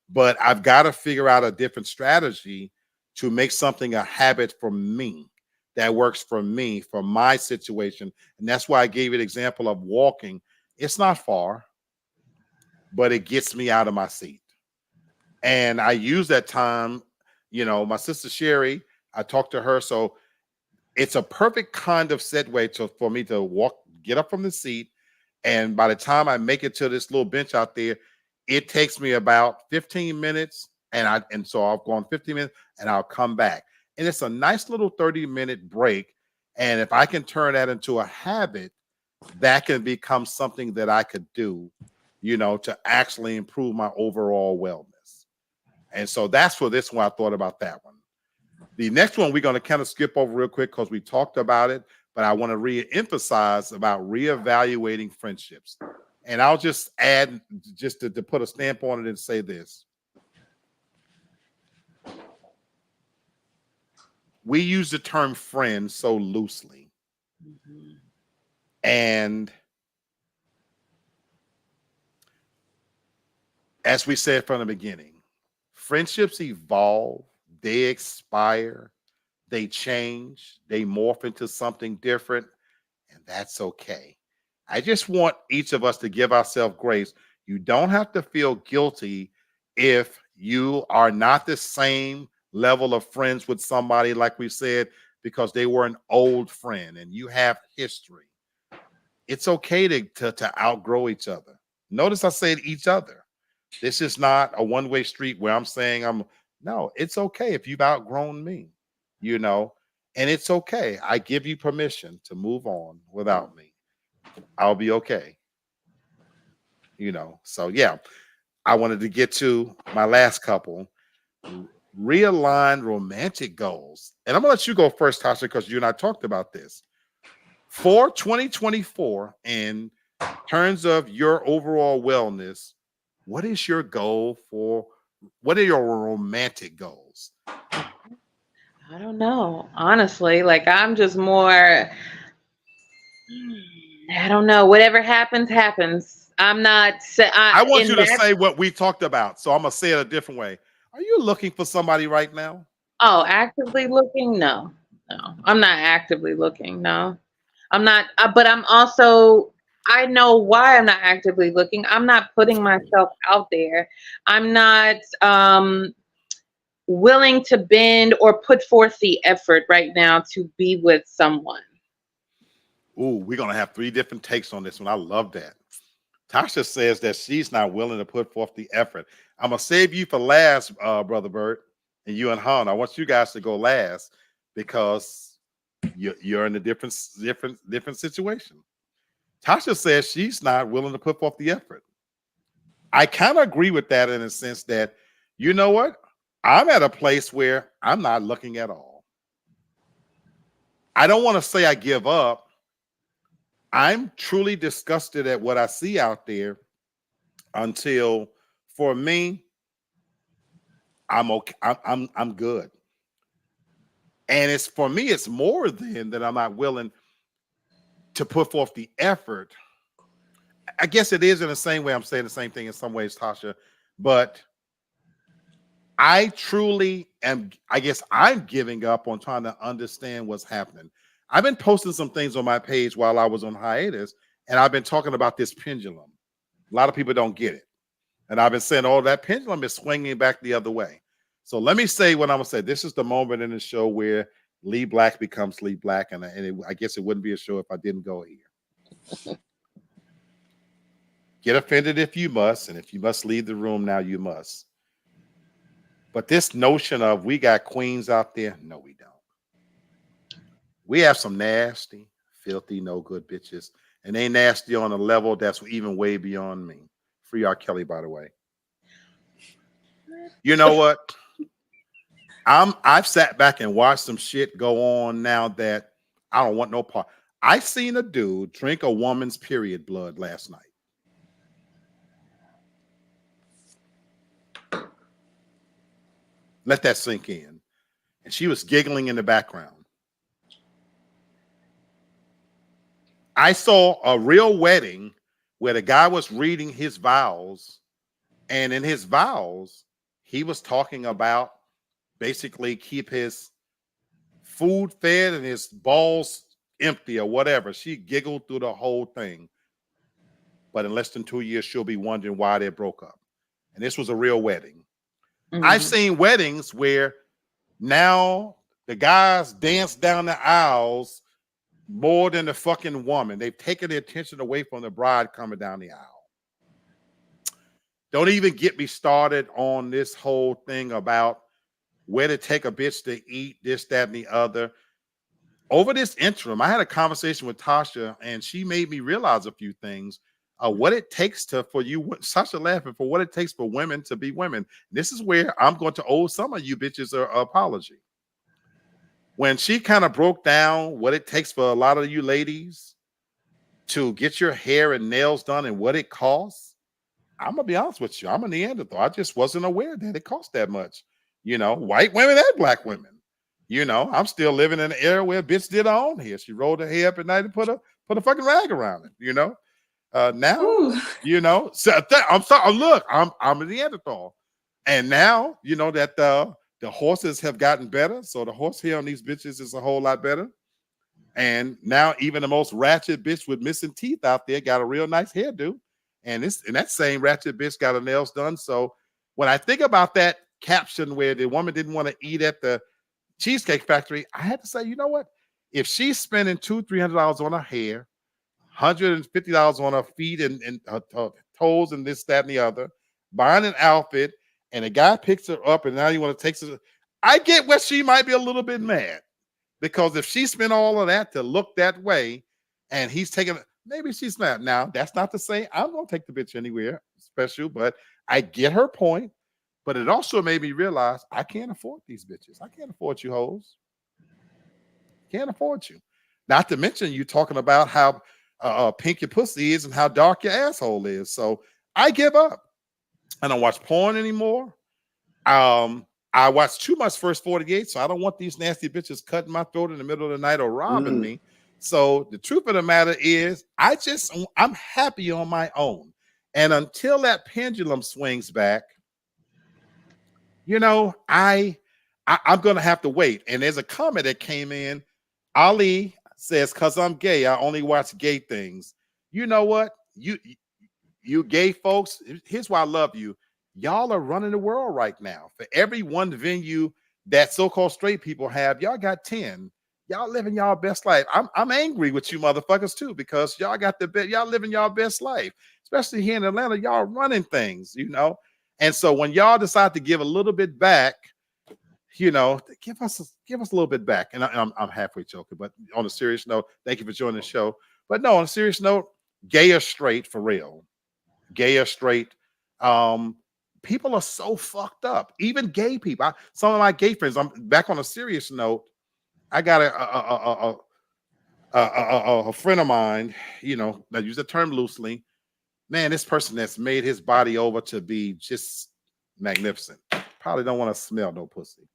but I've got to figure out a different strategy to make something a habit for me that works for me, for my situation. And that's why I gave you the example of walking. It's not far, but it gets me out of my seat. And I use that time, my sister Sherry, I talked to her. So it's a perfect kind of segue for me to get up from the seat. And by the time I make it to this little bench out there, it takes me about 15 minutes. And so I've gone 15 minutes and I'll come back. And it's a nice little 30-minute break. And if I can turn that into a habit, that can become something that I could do, to actually improve my overall wellness. And so that's for this one. I thought about that one. The next one we're going to kind of skip over real quick because we talked about it, but I want to re-emphasize about reevaluating friendships. And I'll just add, just to put a stamp on it and say this. We use the term friend so loosely. Mm-hmm. And as we said from the beginning, friendships evolve, they expire, they change, they morph into something different, and that's okay. I just want each of us to give ourselves grace. You don't have to feel guilty if you are not the same level of friends with somebody, like we said, because they were an old friend and you have history. It's okay to outgrow each other. Notice I said each other. This is not a one-way street where I'm saying no, it's okay if you've outgrown me, and it's okay. I give you permission to move on without me. I'll be okay. So yeah, I wanted to get to my last couple, realign romantic goals. And I'm gonna let you go first, Tasha, because you and I talked about this. For 2024, in terms of your overall wellness, what is your goal what are your romantic goals? I don't know. Honestly, like I'm just more, I don't know. Whatever happens, happens. I'm not. I want you to say what we talked about. So I'm going to say it a different way. Are you looking for somebody right now? Oh, actively looking? No, I'm not actively looking. No, I'm not. But I'm also, I know why I'm not actively looking. I'm not putting myself out there. I'm not willing to bend or put forth the effort right now to be with someone. Ooh, we're going to have 3 different takes on this one. I love that. Tasha says that she's not willing to put forth the effort. I'm going to save you for last, Brother Bert, and you and Han. I want you guys to go last because you're in a different situation. Tasha says she's not willing to put forth the effort. I kind of agree with that in a sense that, you know what? I'm at a place where I'm not looking at all. I don't want to say I give up. I'm truly disgusted at what I see out there until, for me, I'm okay. I'm good. And for me, it's more than that I'm not willing to put forth the effort. I guess it is in the same way. I'm saying the same thing in some ways, Tasha, but I truly am. I guess I'm giving up on trying to understand what's happening. I've been posting some things on my page while I was on hiatus, and I've been talking about this pendulum. A lot of people don't get it. And I've been saying, oh, that pendulum is swinging back the other way. So let me say what I'm going to say. This is the moment in the show where Lee Black becomes Lee Black. And I guess it wouldn't be a show if I didn't go here. Get offended if you must. And if you must leave the room now, you must. But this notion of we got queens out there, no, we don't. We have some nasty, filthy, no good bitches. And they nasty on a level that's even way beyond me. Free R. Kelly, by the way. You know what? I've sat back and watched some shit go on now that I don't want no part. I seen a dude drink a woman's period blood last night. Let that sink in. And she was giggling in the background. I saw a real wedding where the guy was reading his vows, and in his vows, he was talking about basically keep his food fed and his balls empty or whatever. She giggled through the whole thing. But in less than 2 years, she'll be wondering why they broke up. And this was a real wedding. I've seen weddings where now the guys dance down the aisles more than the fucking woman. They've taken the attention away from the bride coming down the aisle. Don't even get me started on this whole thing about where to take a bitch to eat, this, that, and the other. Over this interim, I had a conversation with Tasha, and she made me realize a few things. What it takes for you, Sasha laughing, for what it takes for women to be women. This is where I'm going to owe some of you bitches an apology. When she kind of broke down what it takes for a lot of you ladies to get your hair and nails done and what it costs, I'm going to be honest with you. I'm a Neanderthal. I just wasn't aware that it cost that much. You know, white women and black women. You know, I'm still living in an era where a bitch did her own hair. She rolled her hair up at night and put a fucking rag around it, you know. Now, ooh, you know, so I'm sorry. Look, I'm a Neanderthal, and now you know that the horses have gotten better. So the horse hair on these bitches is a whole lot better. And now even the most ratchet bitch with missing teeth out there got a real nice hairdo, and that same ratchet bitch got her nails done. So when I think about that caption where the woman didn't want to eat at the Cheesecake Factory, I had to say, you know what? If she's spending $200-300 on her hair, $150 on her feet and her toes and this, that, and the other, buying an outfit, and a guy picks her up and now you want to take her. I get where she might be a little bit mad, because if she spent all of that to look that way and he's taking, maybe she's mad. Now, that's not to say I'm going to take the bitch anywhere special, but I get her point. But it also made me realize I can't afford these bitches. I can't afford you hoes. Can't afford you. Not to mention you talking about how pink your pussy is and how dark your asshole is. So I give up. I don't watch porn anymore. I watch too much First 48, so I don't want these nasty bitches cutting my throat in the middle of the night or robbing me. So the truth of the matter is, I'm happy on my own. And until that pendulum swings back, you know, I'm going to have to wait. And there's a comment that came in. Ali says, because I'm gay, I only watch gay things. You know what? You gay folks, here's why I love you. Y'all are running the world right now. For every one venue that so-called straight people have, y'all got 10. Y'all living y'all best life. I'm angry with you motherfuckers too, because y'all got y'all living y'all best life. Especially here in Atlanta, y'all running things, you know. And so when y'all decide to give a little bit back, you know, give us a little bit back. And I'm halfway joking, but on a serious note, thank you for joining the show. But no, on a serious note, gay or straight, for real. Gay or straight. People are so fucked up. Even gay people. Some of my gay friends, I'm back on a serious note. I got a friend of mine, you know, I use the term loosely. Man, this person that's made his body over to be just magnificent. Probably don't want to smell no pussy.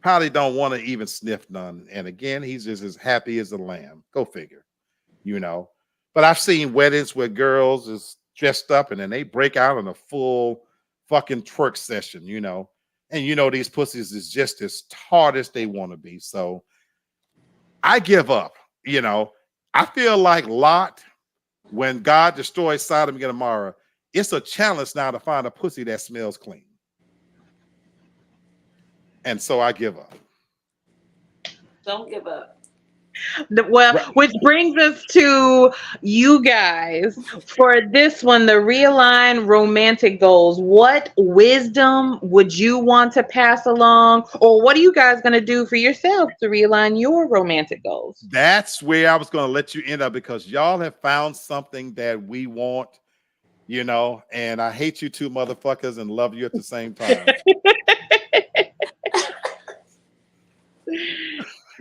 Probably don't want to even sniff none. And again, he's just as happy as a lamb. Go figure, you know. But I've seen weddings where girls is dressed up and then they break out in a full fucking twerk session, you know. And you know these pussies is just as hard as they want to be. So I give up, you know. I feel like Lot, when God destroys Sodom and Gomorrah, it's a challenge now to find a pussy that smells clean. And so I give up. Don't give up. Well, which brings us to you guys for this one, the realign romantic goals. What wisdom would you want to pass along, or what are you guys going to do for yourself to realign your romantic goals? That's where I was going to let you end up, because y'all have found something that we want, you know, and I hate you two motherfuckers and love you at the same time.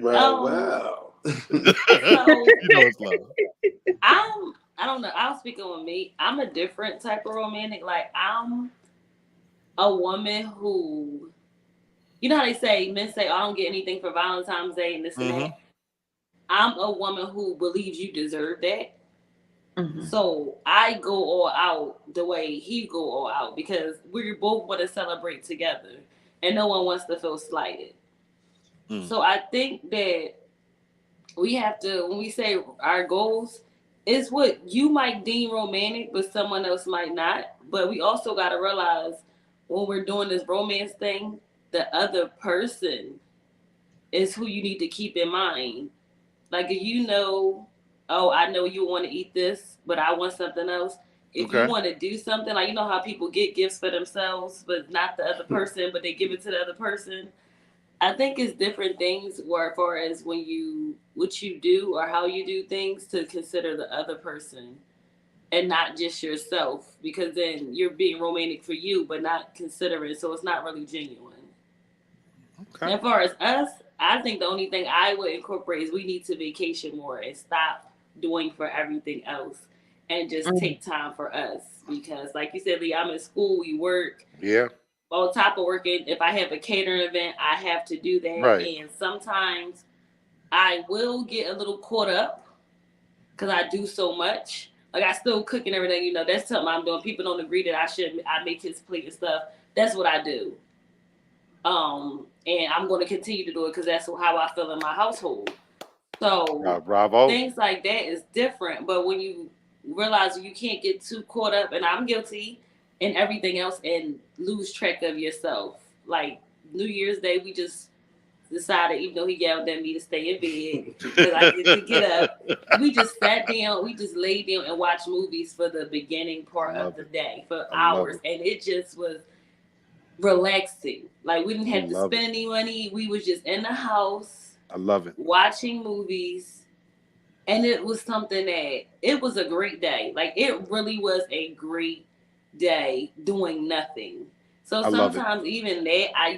Wow. So, you know it's love. I don't know. I'll speak on me. I'm a different type of romantic. Like, I'm a woman who you know how they say, men say, oh, I don't get anything for Valentine's Day and this and Mm-hmm. that. I'm a woman who believes you deserve that. Mhm. So I go all out the way he go all out because we both want to celebrate together and no one wants to feel slighted. Mm. So I think that we have to, when we say our goals, it's what you might deem romantic, but someone else might not. But we also got to realize when we're doing this romance thing, the other person is who you need to keep in mind. Like if you know, oh, I know you want to eat this, but I want something else. If you Okay. want to do something, like you know how people get gifts for themselves, but not the other person, but they give it to the other person. I think it's different things where, as far as when you what you do or how you do things to consider the other person and not just yourself, because then you're being romantic for you, but not considering, so it's not really genuine. Okay. As far as us, I think the only thing I would incorporate is we need to vacation more and stop doing for everything else and just Mhm. take time for us. Because, like you said, Lee, I'm in school, we work. Yeah. On top of working, if I have a catering event, I have to do that. Right. And sometimes I will get a little caught up because I do so much. Like I still cook and everything, you know, that's something I'm doing. People don't agree that I make his plate and stuff. That's what I do. And I'm going to continue to do it because that's how I feel in my household. So Bravo. things like that is different. But when you realize you can't get too caught up, and I'm guilty in everything else, and lose track of yourself. Like New Year's Day, we just decided, even though he yelled at me to stay in bed because I get to get up, we just sat down, we just laid down and watched movies for the beginning I part of love the it. day for I love hours, it. and it just was relaxing. Like we didn't I have to love it. spend any money. We was just in the house I love it. watching movies, and it was something that it was a great day. Like it really was a great day doing nothing. So I love it. sometimes even that I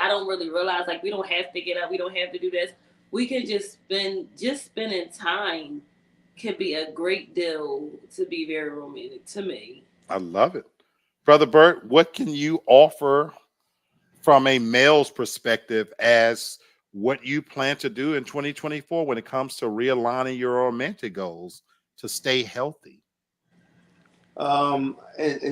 don't really realize like we don't have to get up, we don't have to do this. We can just spending time can be a great deal to be very romantic to me. I love it. Brother Bert, what can you offer from a male's perspective as what you plan to do in 2024 when it comes to realigning your romantic goals to stay healthy? And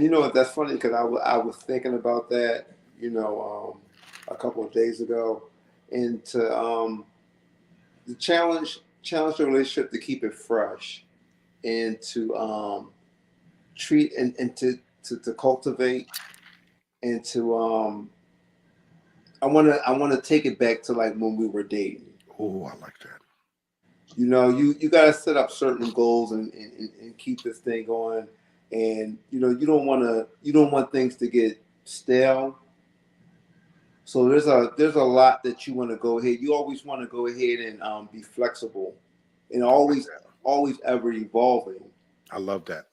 you know what? That's funny because I was thinking about that, a couple of days ago, and to the challenge the relationship to keep it fresh and to treat and to cultivate and to I want to take it back to like when we were dating. Oh, I like that. You got to set up certain goals and keep this thing going. And you don't want things to get stale. So there's a lot that you want to go ahead. You always want to go ahead and be flexible, and I like always that. always ever evolving. I love that.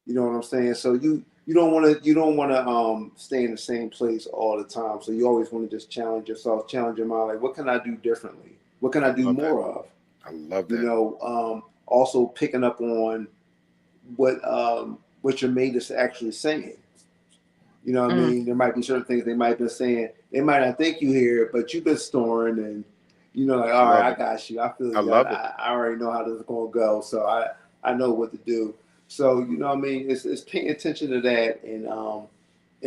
You know what I'm saying? So you don't want to stay in the same place all the time. So you always want to just challenge yourself, challenge your mind. Like, what can I do differently? What can I I do love that. more of? I love You that. know, also picking up on what your mate is actually saying. You know what I Mm. mean? There might be certain things they might be saying. They might not think you hear it, but you've been snoring and like, I all love right, I it. got you. I feel I you. love it. I already know how this is gonna go, so I know what to do. So you know what I mean? It's paying attention to that and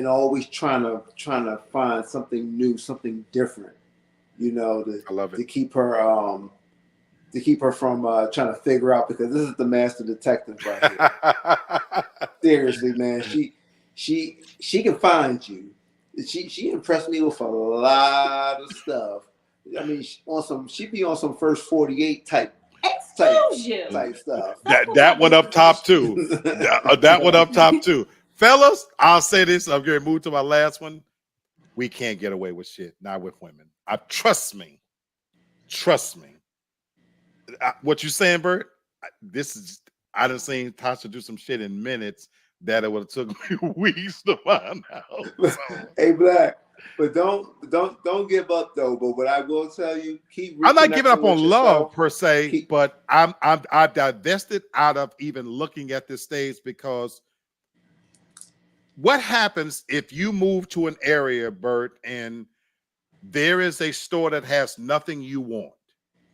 always trying to find something new, something different, to I love it. to keep her from trying to figure out, because this is the master detective right here. Seriously, man, she can find you. She impressed me with a lot of stuff. I mean, she be on some first 48 type Exposure. type stuff. Talk That about one this up top information. too. That one up top too. Fellas, I'll say this. I'm going to move to my last one. We can't get away with shit, not with women. Trust me. Trust me. What you saying, Bert? I done seen Tasha do some shit in minutes that it would have took me weeks to find out. So Hey, Black, but don't give up though. But what I will tell you, keep I'm not giving reconnecting up with on love yourself. per se, Keep but I've divested out of even looking at this stage, because what happens if you move to an area, Bert, and There is a store that has nothing you want.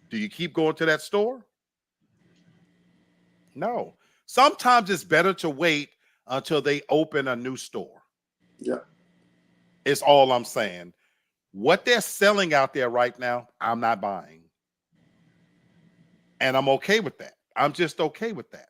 Do you keep going to that store? No. Sometimes it's better to wait until they open a new store. Yeah. Is all I'm saying. What they're selling out there right now, I'm not buying. And I'm okay with that. I'm just okay with that,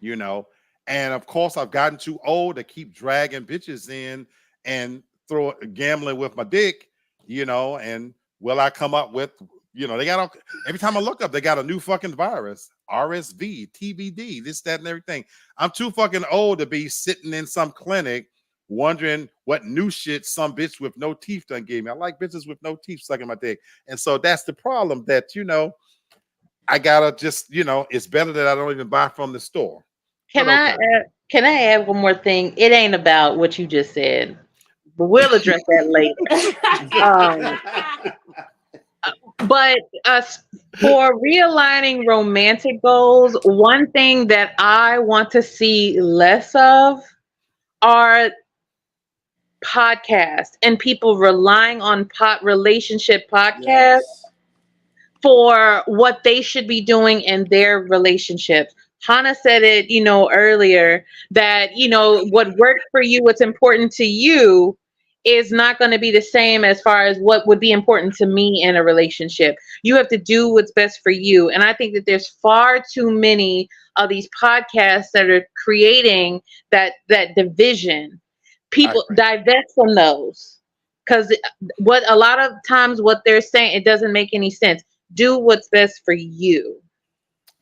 you know. And of course, I've gotten too old to keep dragging bitches in and throw gambling with my dick, you know. And will I come up with, they got every time I look up, they got a new fucking virus, RSV, TBD, this, that, and everything. I'm too fucking old to be sitting in some clinic wondering what new shit some bitch with no teeth done gave me. I like bitches with no teeth sucking my dick. And so that's the problem that, I gotta just, it's better that I don't even buy from the store. Can I can I add one more thing? It ain't about what you just said, but we'll address that later. Um, but for realigning romantic goals, one thing that I want to see less of are podcasts and people relying on relationship podcasts Yes. for what they should be doing in their relationships. Hannah said it, earlier that, what worked for you, what's important to you is not going to be the same as far as what would be important to me in a relationship. You have to do what's best for you. And I think that there's far too many of these podcasts that are creating that division. People divest from those because what a lot of times what they're saying, it doesn't make any sense. Do what's best for you.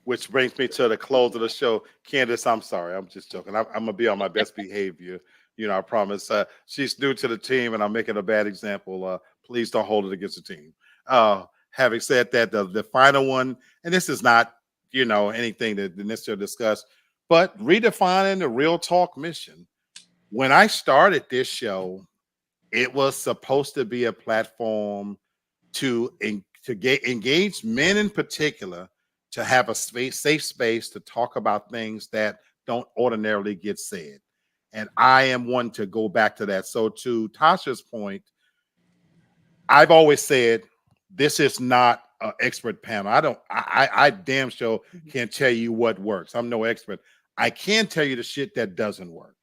Which brings me to the close of the show. Candace, I'm sorry. I'm just joking. I'm going to be on my best behavior. I promise. She's new to the team, and I'm making a bad example. Please don't hold it against the team. Having said that, the final one, and this is not, anything to necessarily discuss, but redefining the Real Talk mission. When I started this show, it was supposed to be a platform to engage men in particular, to have a safe space to talk about things that don't ordinarily get said. And I am one to go back to that. So to Tasha's point, I've always said this is not an expert panel. I damn sure can't tell you what works. I'm no expert. I can tell you the shit that doesn't work.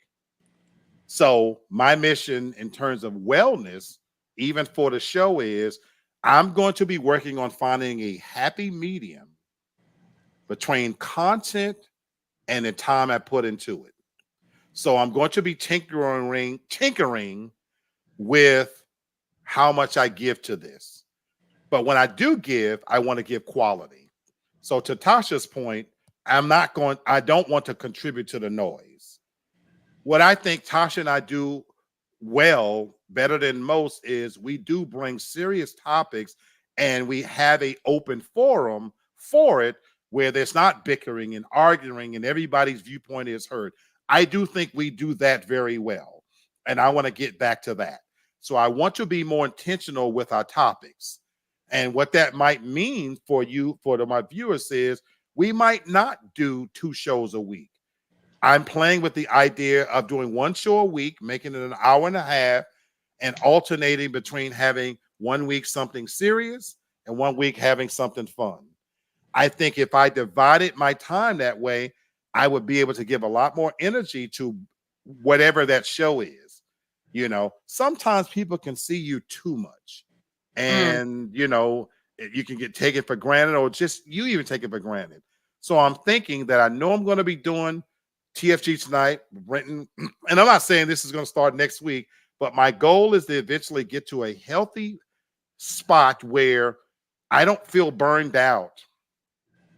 So my mission in terms of wellness, even for the show, is I'm going to be working on finding a happy medium between content and the time I put into it. So I'm going to be tinkering with how much I give to this. But when I do give, I want to give quality. So to Tasha's point, I don't want to contribute to the noise. What I think Tasha and I do well, better than most, is we do bring serious topics and we have an open forum for it where there's not bickering and arguing and everybody's viewpoint is heard. I do think we do that very well. And I want to get back to that. So I want to be more intentional with our topics. And what that might mean for you, my viewers, is we might not do 2 shows a week. I'm playing with the idea of doing 1 show a week, making it an hour and a half, and alternating between having 1 week something serious and 1 week having something fun. I think if I divided my time that way, I would be able to give a lot more energy to whatever that show is. Sometimes people can see you too much, and you can get taken for granted, or just you even take it for granted. So I'm thinking that I know I'm going to be doing TFG tonight, Brenton, and I'm not saying this is going to start next week, but my goal is to eventually get to a healthy spot where I don't feel burned out.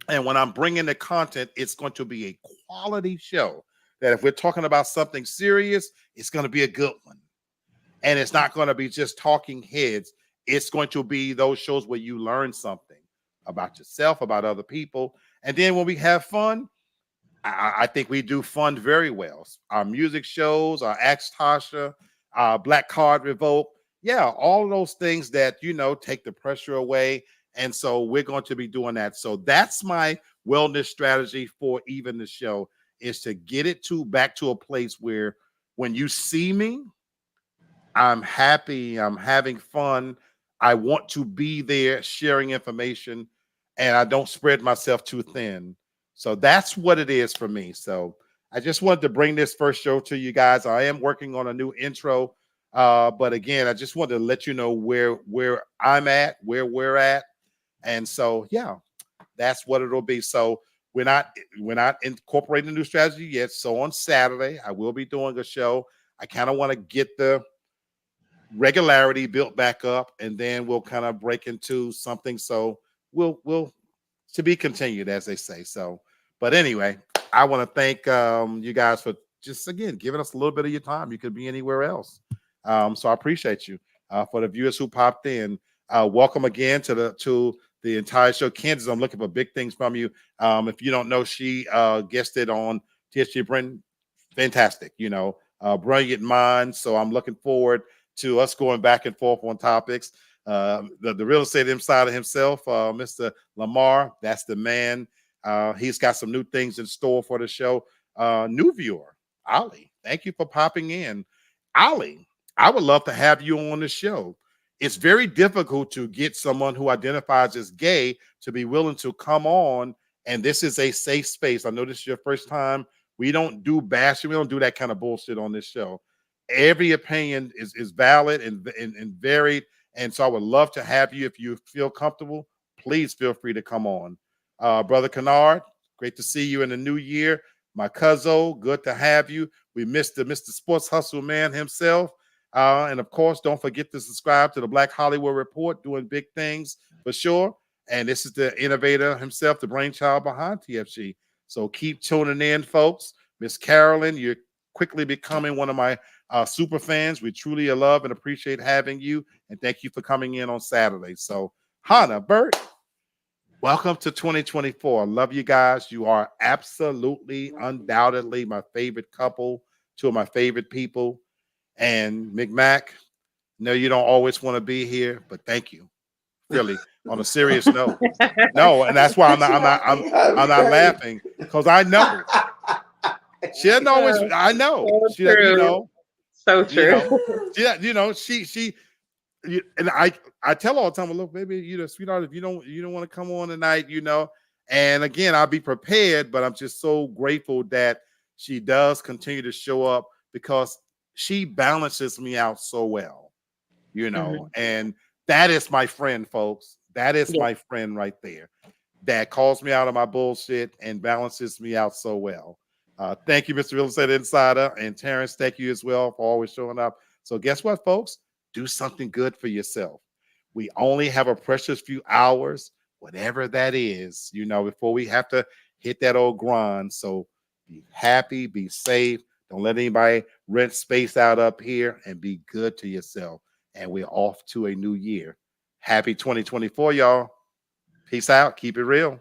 And when I'm bringing the content, it's going to be a quality show that if we're talking about something serious, it's going to be a good one. And it's not going to be just talking heads. It's going to be those shows where you learn something about yourself, about other people. And then when we have fun, I think we do fun very well. Our music shows, our Ask Tasha, our Black Card Revoke. Yeah, all of those things that, take the pressure away. And so we're going to be doing that. So that's my wellness strategy for even the show, is to get it back to a place where when you see me, I'm happy, I'm having fun. I want to be there sharing information, and I don't spread myself too thin. So that's what it is for me. So I just wanted to bring this first show to you guys. I am working on a new intro. But again, I just wanted to let you know where I'm at, where we're at. And so yeah, that's what it'll be. So we're not incorporating a new strategy yet. So on Saturday, I will be doing a show. I kind of want to get the regularity built back up, and then we'll kind of break into something. So we'll to be continued, as they say. So, but anyway, I want to thank you guys for just again giving us a little bit of your time. You could be anywhere else. So I appreciate you. For the viewers who popped in, welcome again to the entire show. Kansas, I'm looking for big things from you. If you don't know, she guested on TSG Brenton. Fantastic, brilliant mind. So I'm looking forward to us going back and forth on topics. The real estate insider himself, Mr. Lamar, that's the man. He's got some new things in store for the show. New viewer, Ali, thank you for popping in. Ali, I would love to have you on the show. It's very difficult to get someone who identifies as gay to be willing to come on, and this is a safe space. I know this is your first time. We don't do bashing. We don't do that kind of bullshit on this show. Every opinion is valid and varied, and so I would love to have you. If you feel comfortable, please feel free to come on. Brother Kennard, great to see you in the new year. My cousin, good to have you. We missed Mr. Sports Hustle man himself. And of course, don't forget to subscribe to the Black Hollywood Report, doing big things for sure. And this is the innovator himself, the brainchild behind TFG. So keep tuning in, folks. Miss Carolyn, you're quickly becoming one of my super fans. We truly love and appreciate having you. And thank you for coming in on Saturday. So, Hannah, Bert, welcome to 2024. I love you guys. You are absolutely, undoubtedly my favorite couple, two of my favorite people. And McMack, no, you don't always want to be here, but thank you. Really, on a serious note. No, and that's why I'm not laughing, because I know. She doesn't always, I know. So She doesn't, true. So true. And I tell her all the time, look, baby, sweetheart, if you don't want to come on tonight, and again, I'll be prepared, but I'm just so grateful that she does continue to show up, because she balances me out so well, and that is my friend, folks. That is my friend right there, that calls me out of my bullshit and balances me out so well. Thank you, Mr. Real Estate Insider, and Terrence, thank you as well for always showing up. So guess what, folks? Do something good for yourself. We only have a precious few hours, whatever that is, before we have to hit that old grind. So be happy, be safe. Don't let anybody rent space out up here, and be good to yourself. And we're off to a new year. Happy 2024, y'all. Peace out. Keep it real.